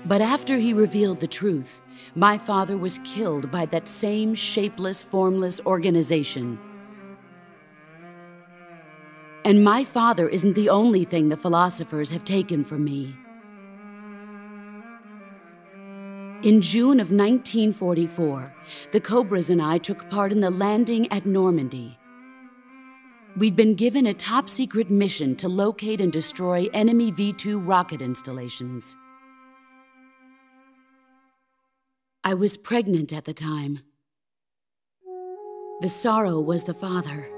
But after he revealed the truth, my father was killed by that same shapeless, formless organization. And my father isn't the only thing the philosophers have taken from me. In June of 1944, the Cobras and I took part in the landing at Normandy. We'd been given a top-secret mission to locate and destroy enemy V-2 rocket installations. I was pregnant at the time. The Sorrow was the father.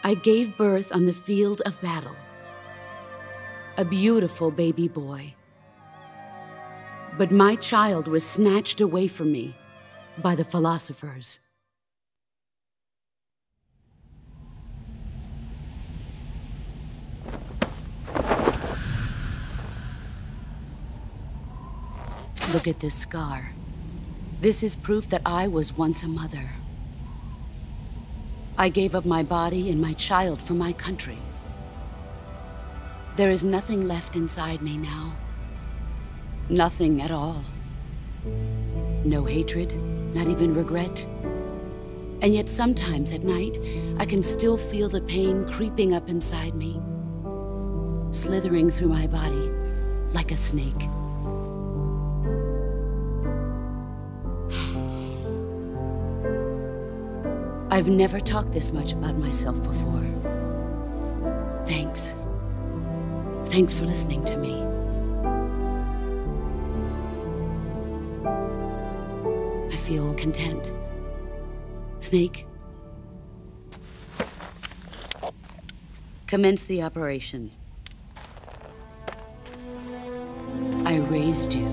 I gave birth on the field of battle. A beautiful baby boy. But my child was snatched away from me by the philosophers. Look at this scar. This is proof that I was once a mother. I gave up my body and my child for my country. There is nothing left inside me now. Nothing at all. No hatred, not even regret. And yet sometimes at night, I can still feel the pain creeping up inside me, slithering through my body like a snake. I've never talked this much about myself before. Thanks. Thanks for listening to me. I feel content. Snake, commence the operation. I raised you.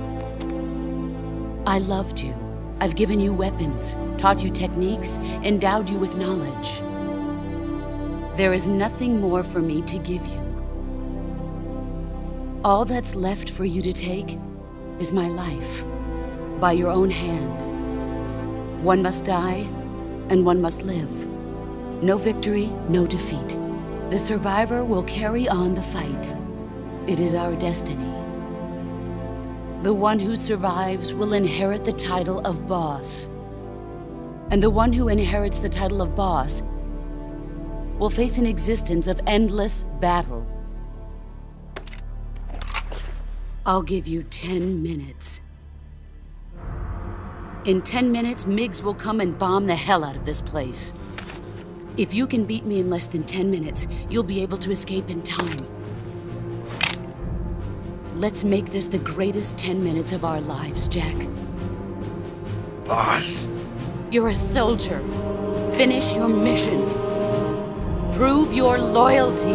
I loved you. I've given you weapons, taught you techniques, endowed you with knowledge. There is nothing more for me to give you. All that's left for you to take is my life, by your own hand. One must die, and one must live. No victory, no defeat. The survivor will carry on the fight. It is our destiny. The one who survives will inherit the title of boss. And the one who inherits the title of boss will face an existence of endless battle. I'll give you 10 minutes. In 10 minutes, Miggs will come and bomb the hell out of this place. If you can beat me in less than 10 minutes, you'll be able to escape in time. Let's make this the greatest 10 minutes of our lives, Jack. Boss. You're a soldier. Finish your mission. Prove your loyalty.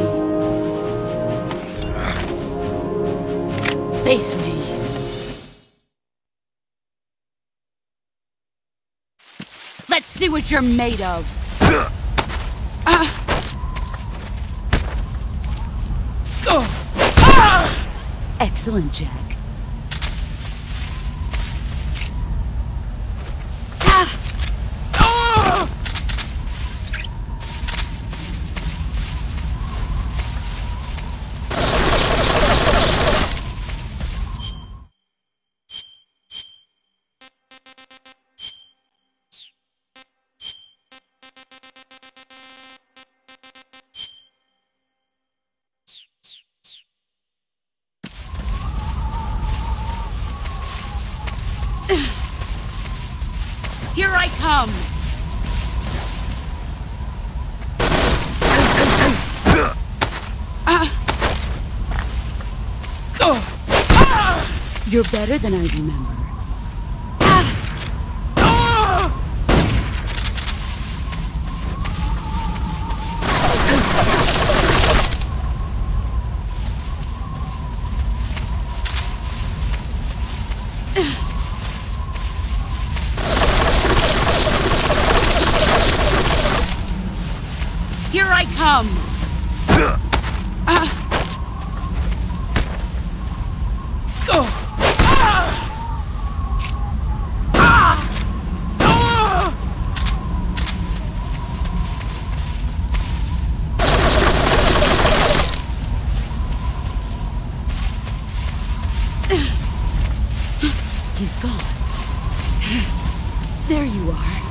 Face me. Let's see what you're made of. Excellent, Jack. Here I come! You're better than I remember. Here I come! He's gone. There you are.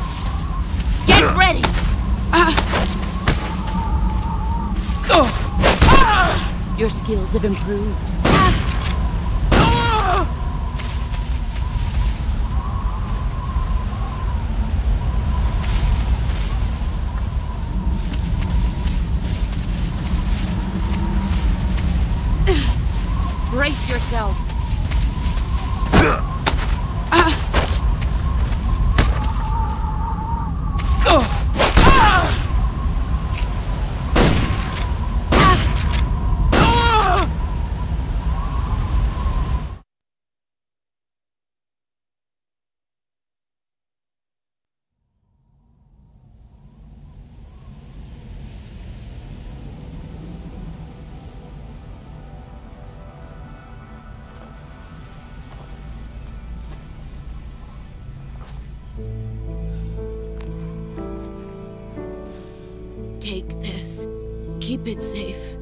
Get ready! Your skills have improved. Brace yourself. Take this. Keep it safe.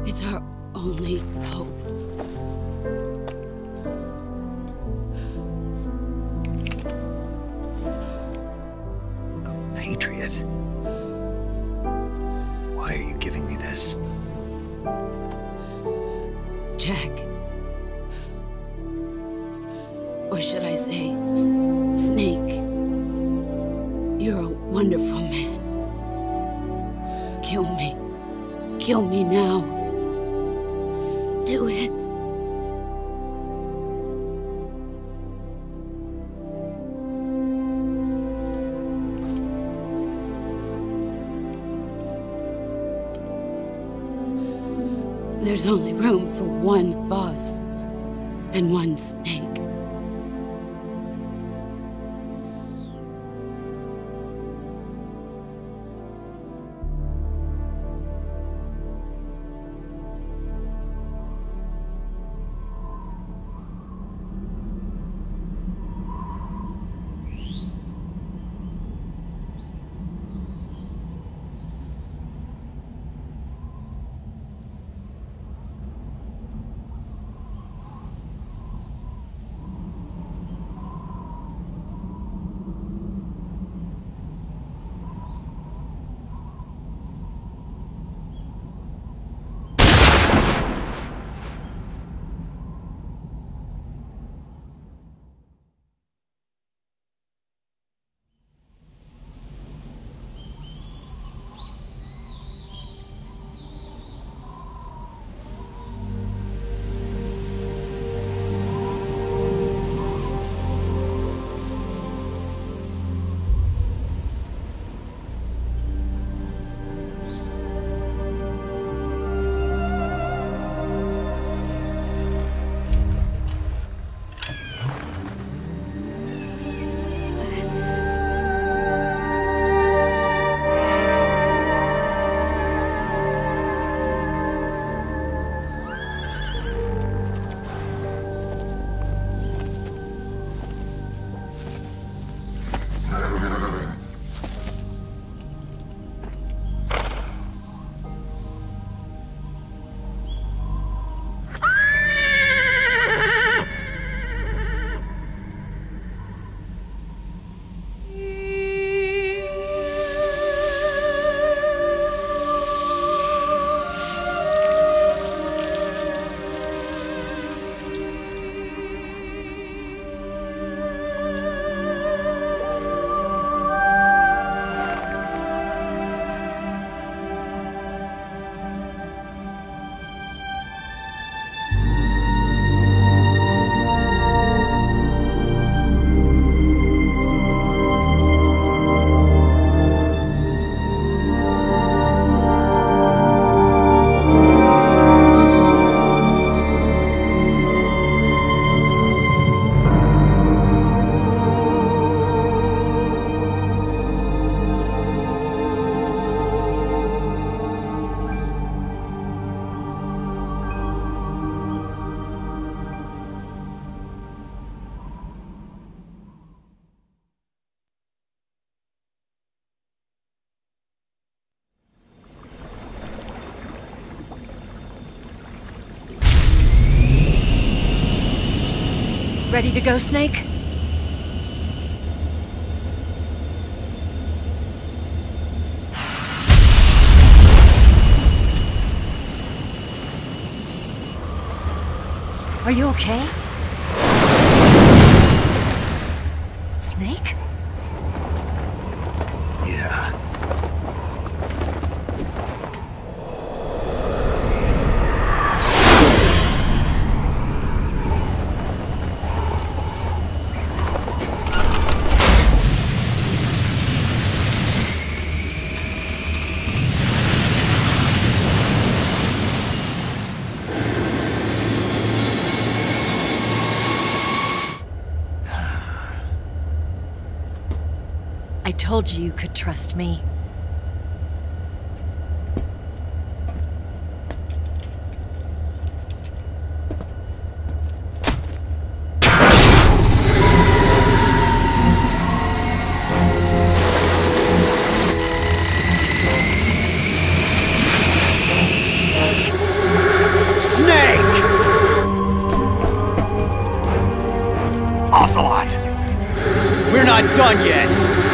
It's our only hope. A patriot? Why are you giving me this? Jack. Or should I say, Snake. You're a wonderful man. Kill me. Kill me now. Do it. There's only room for one boss and one snake. Ready to go, Snake? Are you okay? Snake? Yeah. I told you you could trust me. Ocelot! We're not done yet!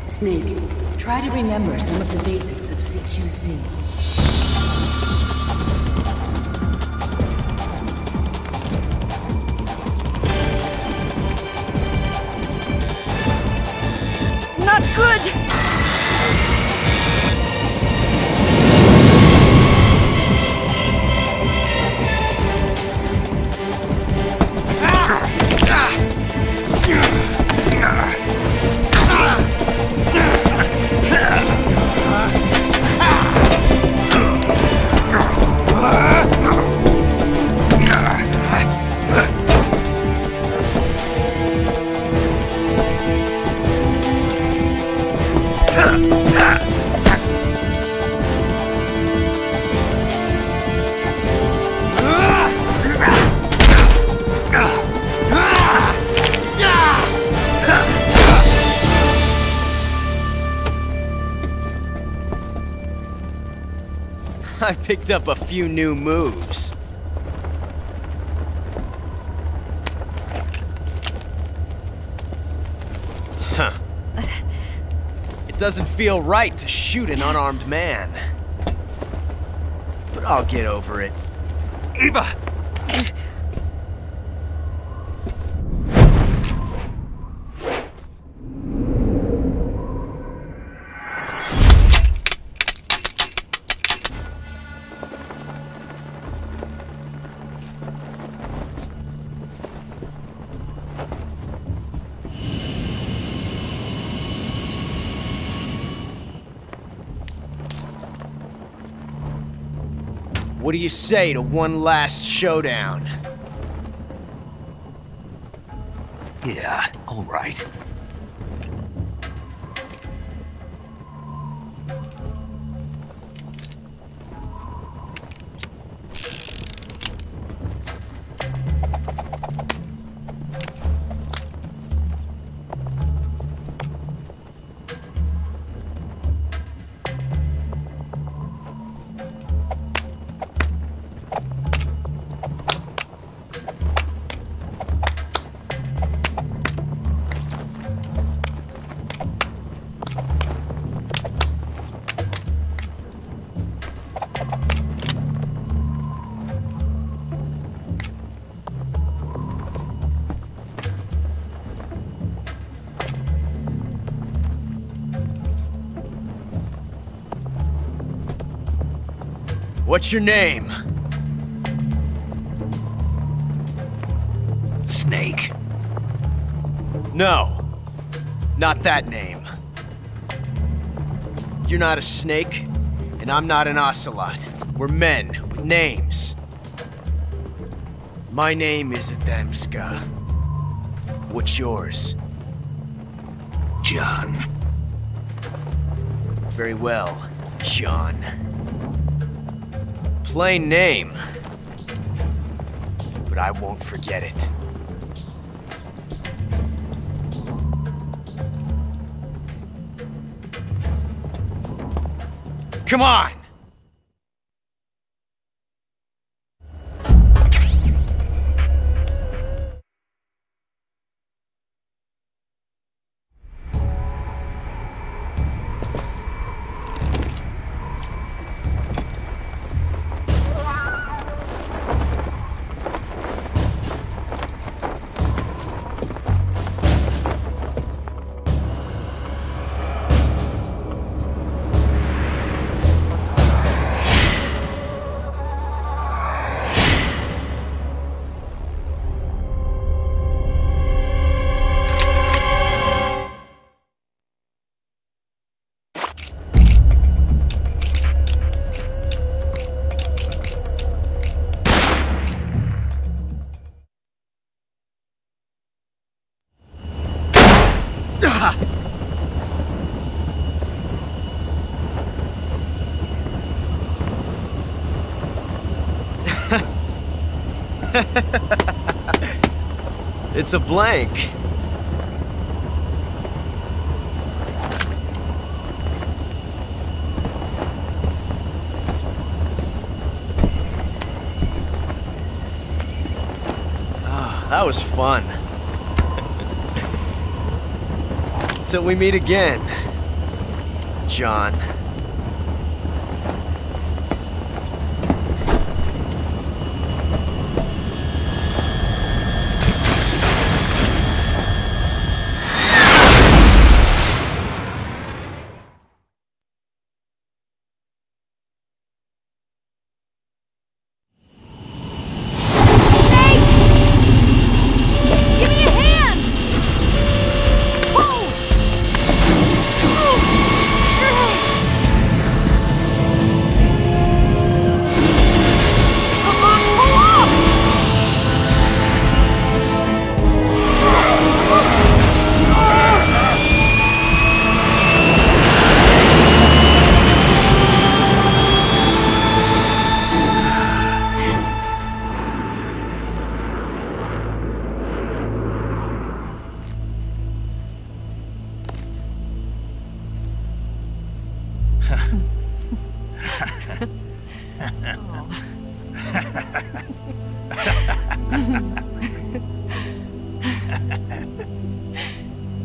Snake, try to remember some of the basics of CQC. Not good! I picked up a few new moves. Huh. It doesn't feel right to shoot an unarmed man. But I'll get over it. Eva! What do you say to one last showdown? Yeah, all right. What's your name? Snake. No. Not that name. You're not a snake, and I'm not an ocelot. We're men with names. My name is Adamska. What's yours? John. Very well, John. Plain name. But I won't forget it. Come on! It's a blank. Ah, that was fun. Till we meet again, John.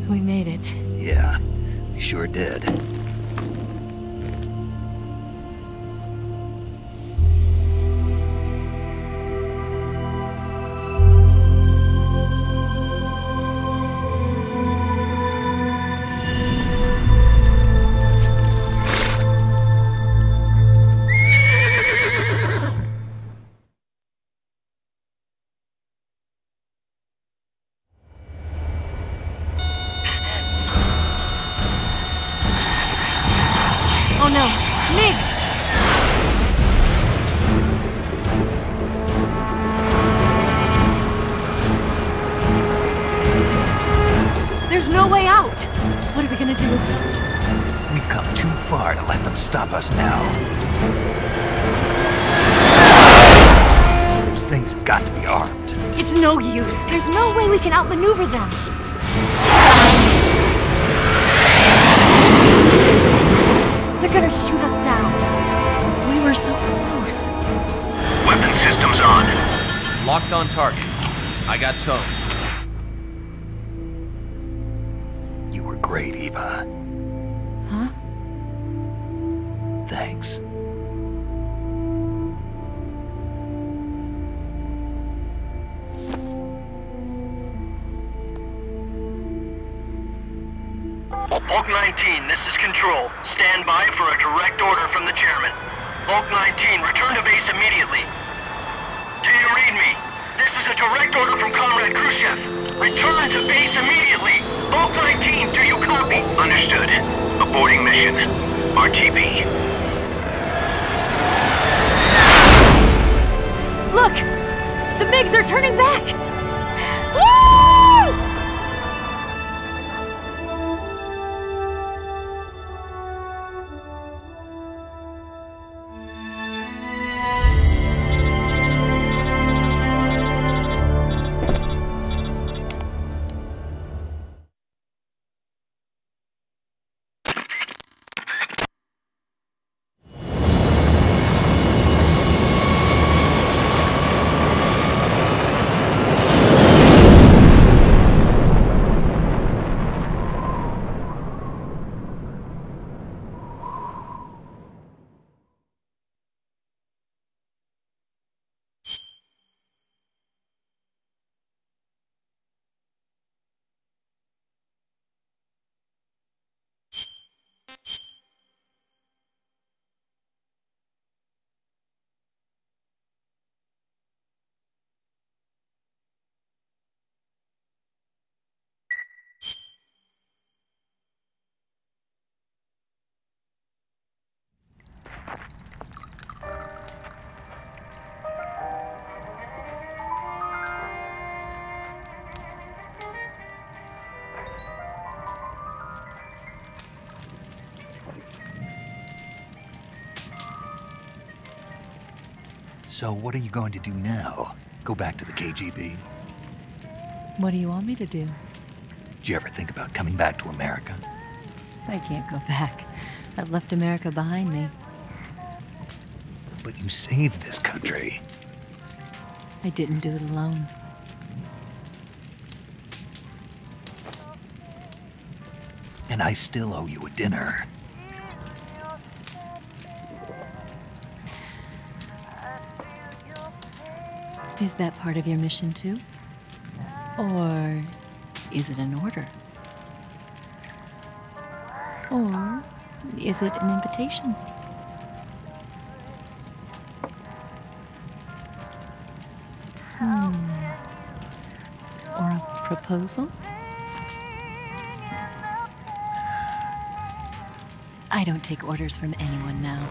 We made it. Yeah, we sure did. Oh no, Migs! There's no way out! What are we gonna do? We've come too far to let them stop us now. Those things have got to be armed. It's no use. There's no way we can outmaneuver them. They're gonna shoot us down. We were so close. Weapon systems on. Locked on target. I got towed. You were great, Eva. Huh? Thanks. Bulk 19, this is Control. Stand by for a direct order from the chairman. Bulk 19, return to base immediately. Do you read me? This is a direct order from Comrade Khrushchev. Return to base immediately. Bulk 19, do you copy? Understood. Aborting mission. RTB. Look! The MiGs are turning back! Woo! So what are you going to do now? Go back to the KGB? What do you want me to do? Did you ever think about coming back to America? I can't go back. I've left America behind me. But you saved this country. I didn't do it alone. And I still owe you a dinner. Is that part of your mission too? Or is it an order? Or is it an invitation? Or a proposal? I don't take orders from anyone now.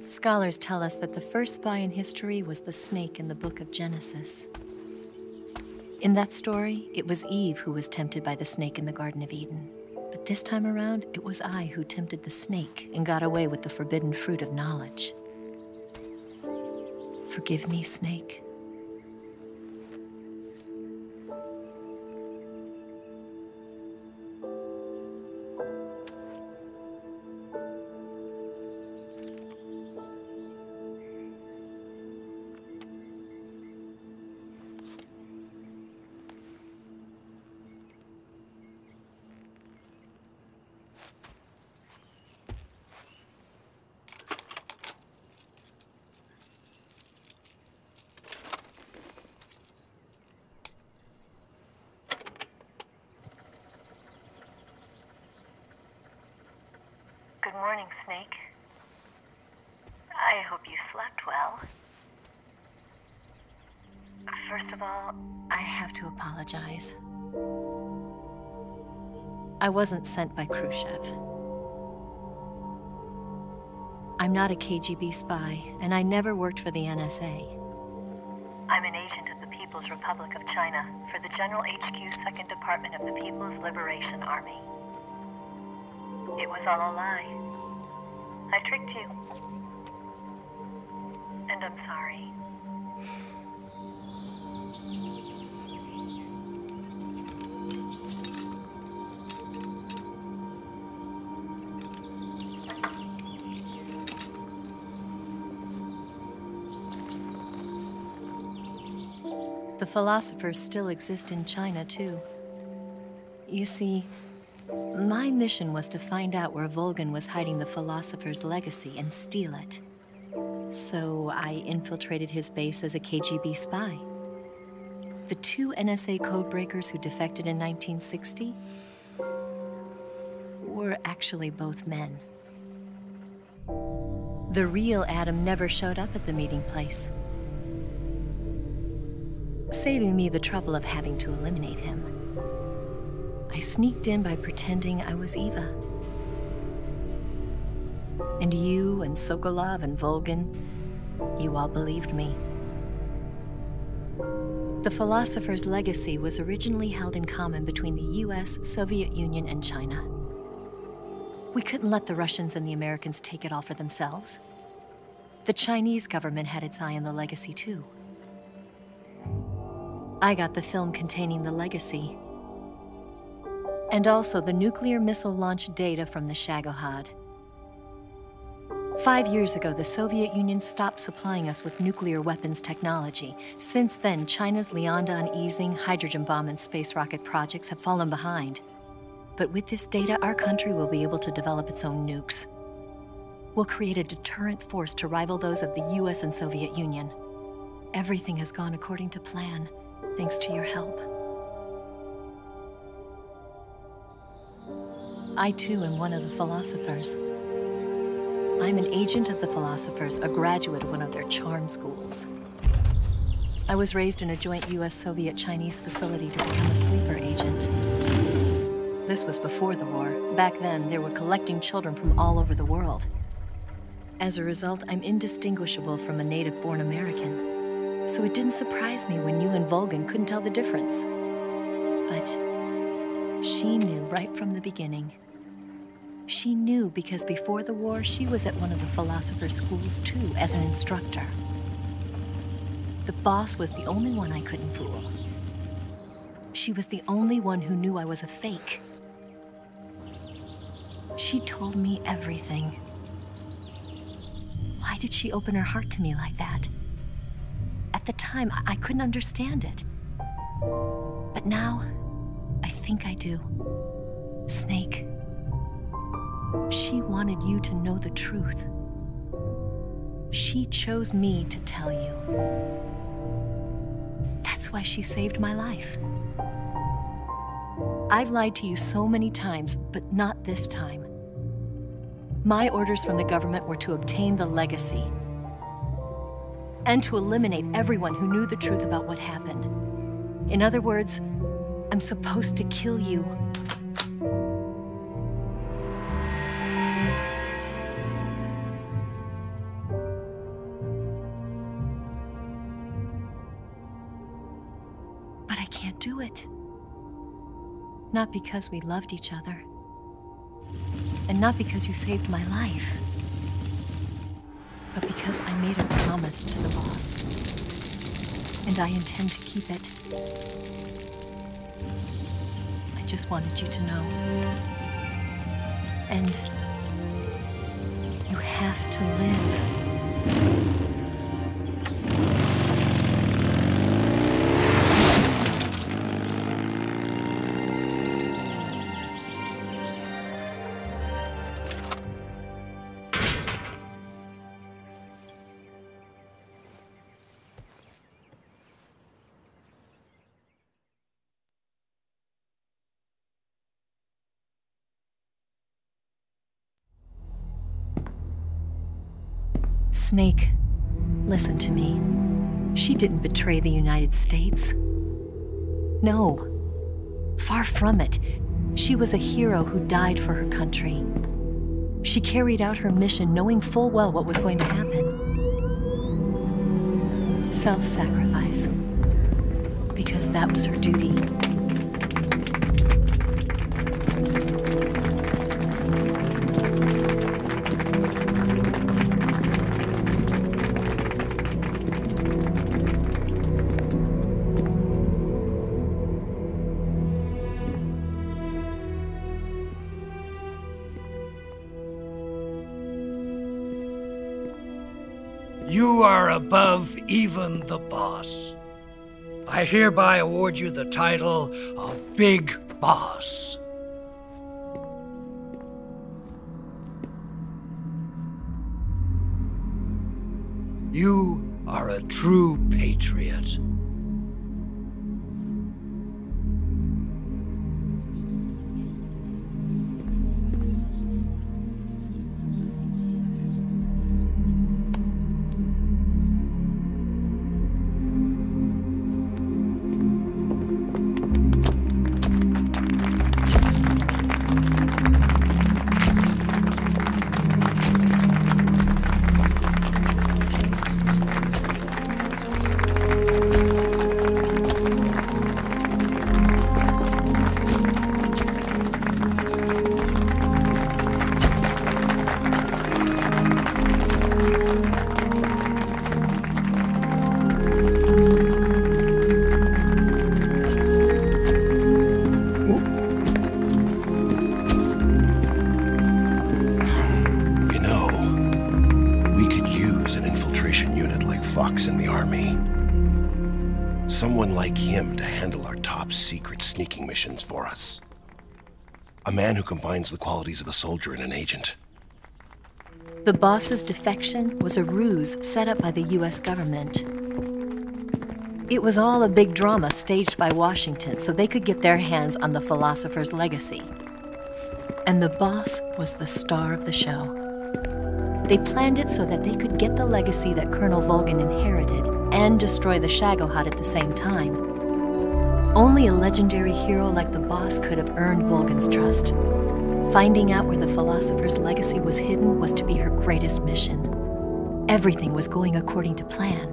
Scholars tell us that the first spy in history was the snake in the book of Genesis. In that story, it was Eve who was tempted by the snake in the Garden of Eden. But this time around, it was I who tempted the snake and got away with the forbidden fruit of knowledge. Forgive me, snake. Good morning, Snake. I hope you slept well. First of all, I have to apologize. I wasn't sent by Khrushchev. I'm not a KGB spy, and I never worked for the NSA. I'm an agent of the People's Republic of China for the General HQ 2nd Department of the People's Liberation Army. It was all a lie. I tricked you. And I'm sorry. The philosophers still exist in China, too. You see, my mission was to find out where Volgin was hiding the philosopher's legacy and steal it. So I infiltrated his base as a KGB spy. The two NSA codebreakers who defected in 1960 were actually both men. The real Adam never showed up at the meeting place, saving me the trouble of having to eliminate him. I sneaked in by pretending I was Eva. And you and Sokolov and Volgin, you all believed me. The philosopher's legacy was originally held in common between the US, Soviet Union, and China. We couldn't let the Russians and the Americans take it all for themselves. The Chinese government had its eye on the legacy too. I got the film containing the legacy, and also the nuclear missile launch data from the Shagohod. 5 years ago, the Soviet Union stopped supplying us with nuclear weapons technology. Since then, China's Liaodong easing, hydrogen bomb, and space rocket projects have fallen behind. But with this data, our country will be able to develop its own nukes. We'll create a deterrent force to rival those of the US and Soviet Union. Everything has gone according to plan, thanks to your help. I too am one of the philosophers. I'm an agent of the philosophers, a graduate of one of their charm schools. I was raised in a joint US-Soviet-Chinese facility to become a sleeper agent. This was before the war. Back then, they were collecting children from all over the world. As a result, I'm indistinguishable from a native-born American. So it didn't surprise me when you and Volgin couldn't tell the difference. But she knew right from the beginning. She knew because before the war, she was at one of the philosopher's schools too, as an instructor. The boss was the only one I couldn't fool. She was the only one who knew I was a fake. She told me everything. Why did she open her heart to me like that? At the time, I couldn't understand it. But now, I think I do. Snake. She wanted you to know the truth. She chose me to tell you. That's why she saved my life. I've lied to you so many times, but not this time. My orders from the government were to obtain the legacy and to eliminate everyone who knew the truth about what happened. In other words, I'm supposed to kill you. But I can't do it. Not because we loved each other. And not because you saved my life. But because I made a promise to the boss. And I intend to keep it. I just wanted you to know. And you have to live. Snake, listen to me. She didn't betray the United States. No, far from it. She was a hero who died for her country. She carried out her mission knowing full well what was going to happen. Self-sacrifice. Because that was her duty. You are above even the boss. I hereby award you the title of Big Boss. You are a true patriot. Someone like him to handle our top secret sneaking missions for us. A man who combines the qualities of a soldier and an agent. The boss's defection was a ruse set up by the US government. It was all a big drama staged by Washington so they could get their hands on the philosopher's legacy. And the boss was the star of the show. They planned it so that they could get the legacy that Colonel Volgin inherited and destroy the Shagohod at the same time. Only a legendary hero like the boss could have earned Volgin's trust. Finding out where the philosopher's legacy was hidden was to be her greatest mission. Everything was going according to plan.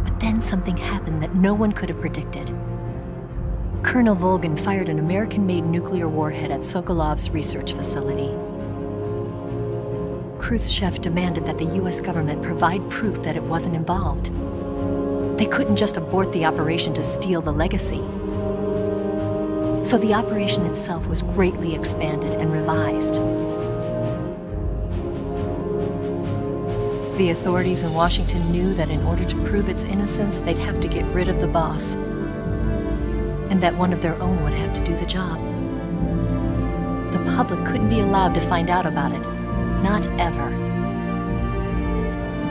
But then something happened that no one could have predicted. Colonel Volgin fired an American-made nuclear warhead at Sokolov's research facility. Khrushchev demanded that the US government provide proof that it wasn't involved. They couldn't just abort the operation to steal the legacy. So the operation itself was greatly expanded and revised. The authorities in Washington knew that in order to prove its innocence, they'd have to get rid of the boss, and that one of their own would have to do the job. The public couldn't be allowed to find out about it, not ever.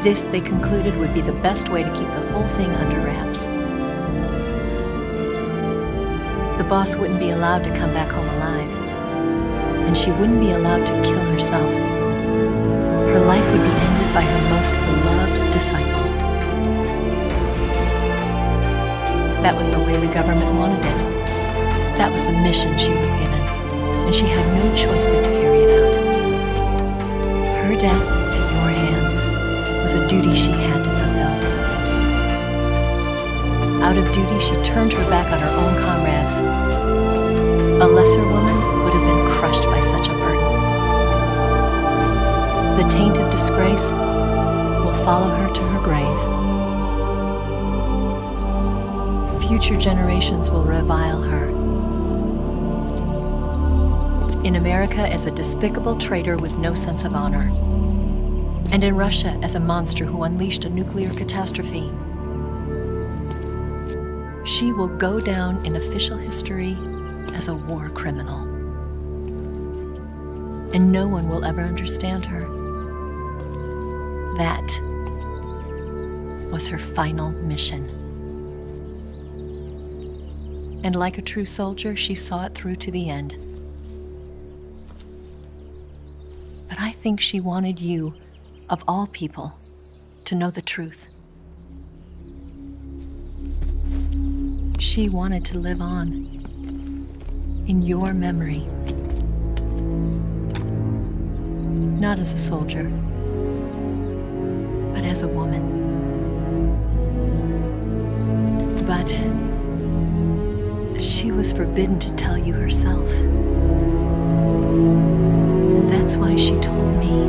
This, they concluded, would be the best way to keep the whole thing under wraps. The boss wouldn't be allowed to come back home alive, and she wouldn't be allowed to kill herself. Her life would be ended by her most beloved disciple. That was the way the government wanted it. That was the mission she was given, and she had no choice but to carry it out. Her death at your hands was a duty she had to fulfill. Out of duty, she turned her back on her own comrades. A lesser woman would have been crushed by such a burden. The taint of disgrace will follow her to her grave. Future generations will revile her. In America as a despicable traitor with no sense of honor. And in Russia as a monster who unleashed a nuclear catastrophe. She will go down in official history as a war criminal. And no one will ever understand her. That was her final mission. And like a true soldier, she saw it through to the end. But I think she wanted you, of all people, to know the truth. She wanted to live on in your memory. Not as a soldier, but as a woman. But she was forbidden to tell you herself. And that's why she told me.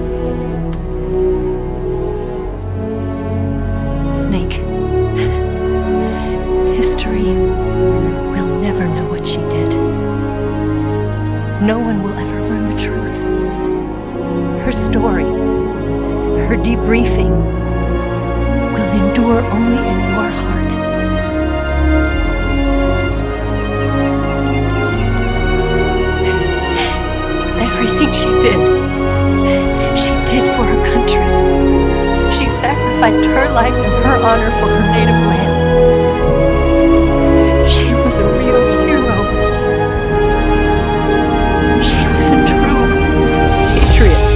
Snake, history will never know what she did. No one will ever learn the truth. Her story, her debriefing, will endure only in your heart. Everything she did for her country. She sacrificed her life and her honor for her native land. She was a real hero. She was a true patriot.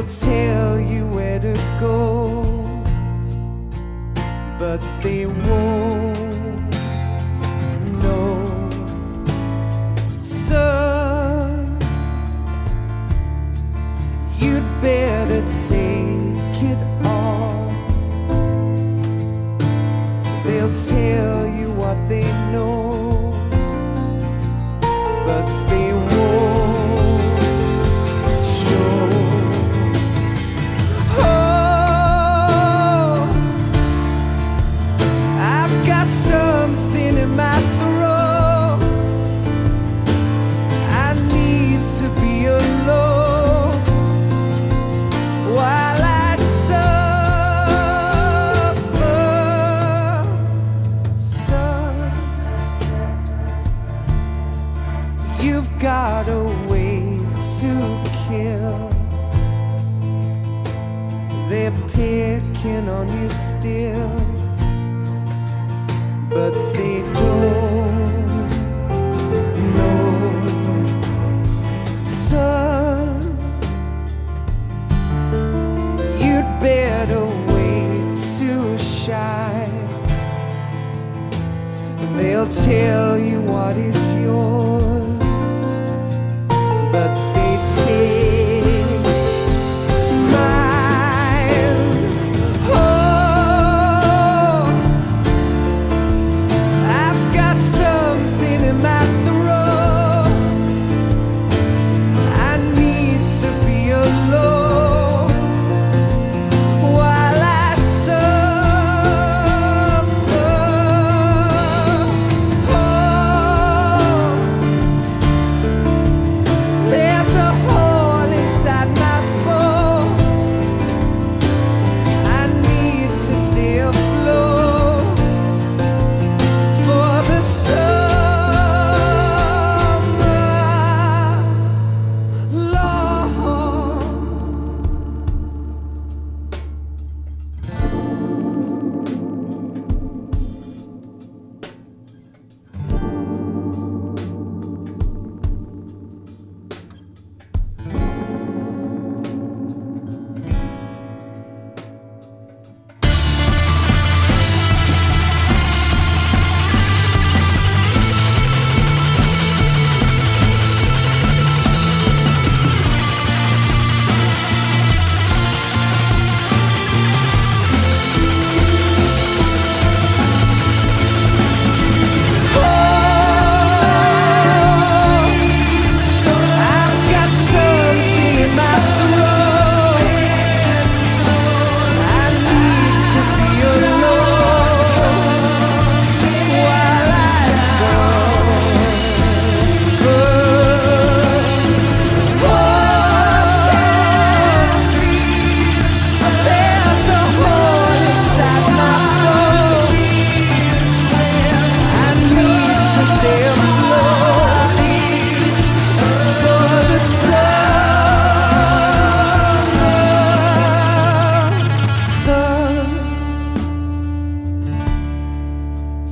tell you where to go, but they won't know. Son, you'd better take it all. They'll tell you what they know, but they won't show. Oh, I've got something in my throat. I need to be alone while I suffer. Son, you've got a way to kill. They're picking on you still, but they don't know. Son, you'd better wait to shine. They'll tell you what is yours, but they take mine. Oh, I've got something in my throat. I need to be alone while I suffer. Oh, there's a hole inside my bones. I need to stay afloat for the summer, Lord. I've got something in my throat. I need to be alone while I suffer. Oh, there's a hole inside my bones. I need to stay afloat for the summer. Son,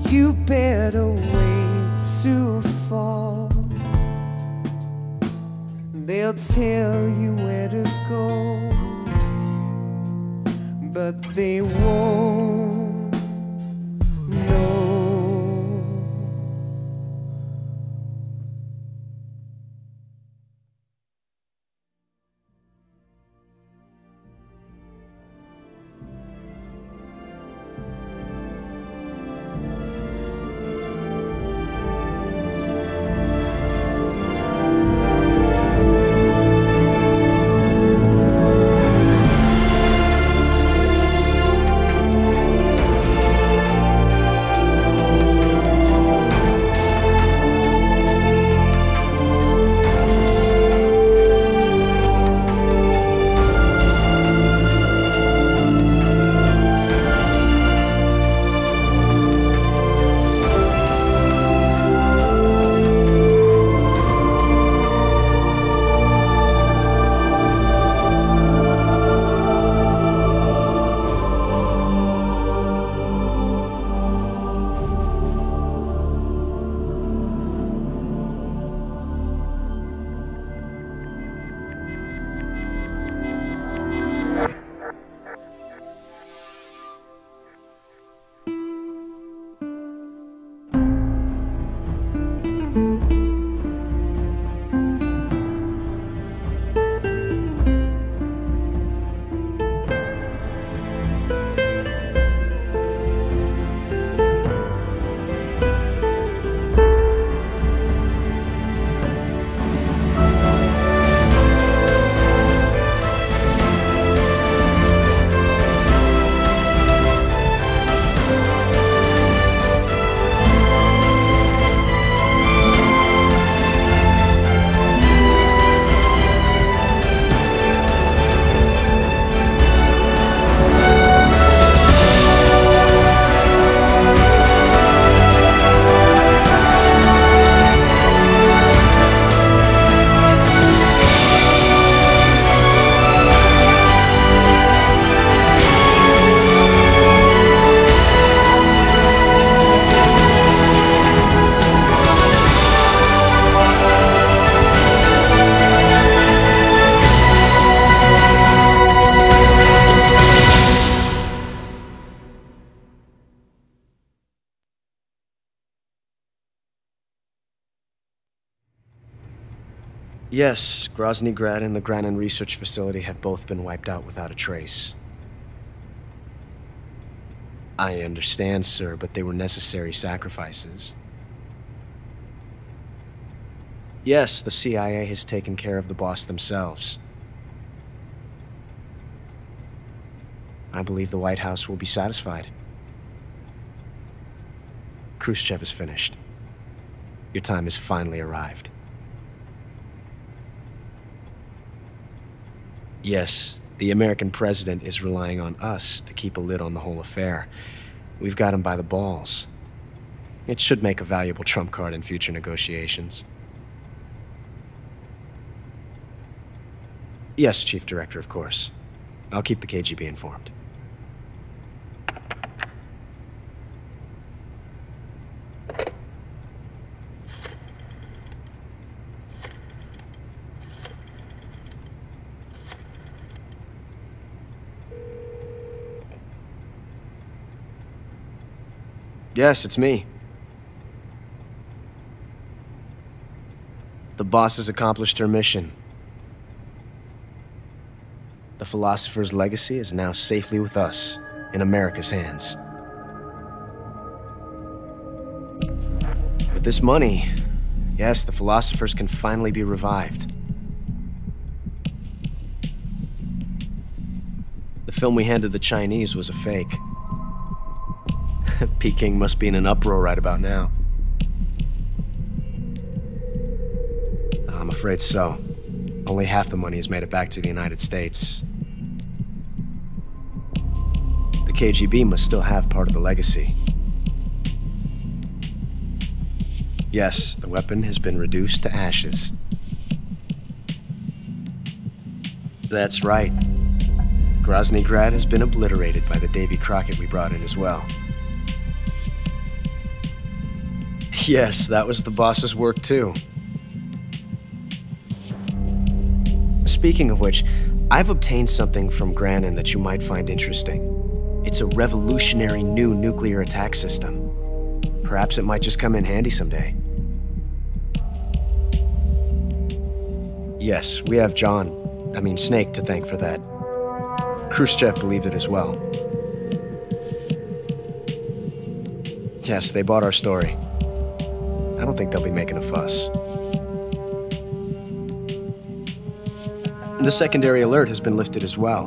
you better wait to fall. They'll tell you where to go, but they won't know. Yes, Grozny Grad and the Granin Research Facility have both been wiped out without a trace. I understand, sir, but they were necessary sacrifices. Yes, the CIA has taken care of the boss themselves. I believe the White House will be satisfied. Khrushchev is finished. Your time has finally arrived. Yes, the American president is relying on us to keep a lid on the whole affair. We've got him by the balls. It should make a valuable trump card in future negotiations. Yes, Chief Director, of course. I'll keep the KGB informed. Yes, it's me. The boss has accomplished her mission. The philosopher's legacy is now safely with us, in America's hands. With this money, yes, the philosophers can finally be revived. The film we handed the Chinese was a fake. Peking must be in an uproar right about now. I'm afraid so. Only half the money has made it back to the United States. The KGB must still have part of the legacy. Yes, the weapon has been reduced to ashes. That's right. Grozny Grad has been obliterated by the Davy Crockett we brought in as well. Yes, that was the boss's work too. Speaking of which, I've obtained something from Granin that you might find interesting. It's a revolutionary new nuclear attack system. Perhaps it might just come in handy someday. Yes, we have Snake to thank for that. Khrushchev believed it as well. Yes, they bought our story. I don't think they'll be making a fuss. The secondary alert has been lifted as well.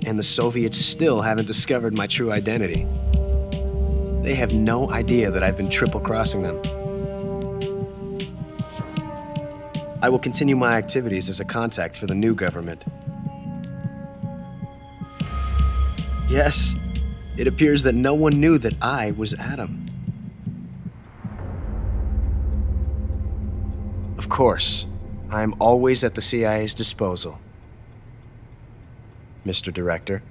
And the Soviets still haven't discovered my true identity. They have no idea that I've been triple-crossing them. I will continue my activities as a contact for the new government. Yes, it appears that no one knew that I was Adam. Of course, I am always at the CIA's disposal. Mr. Director.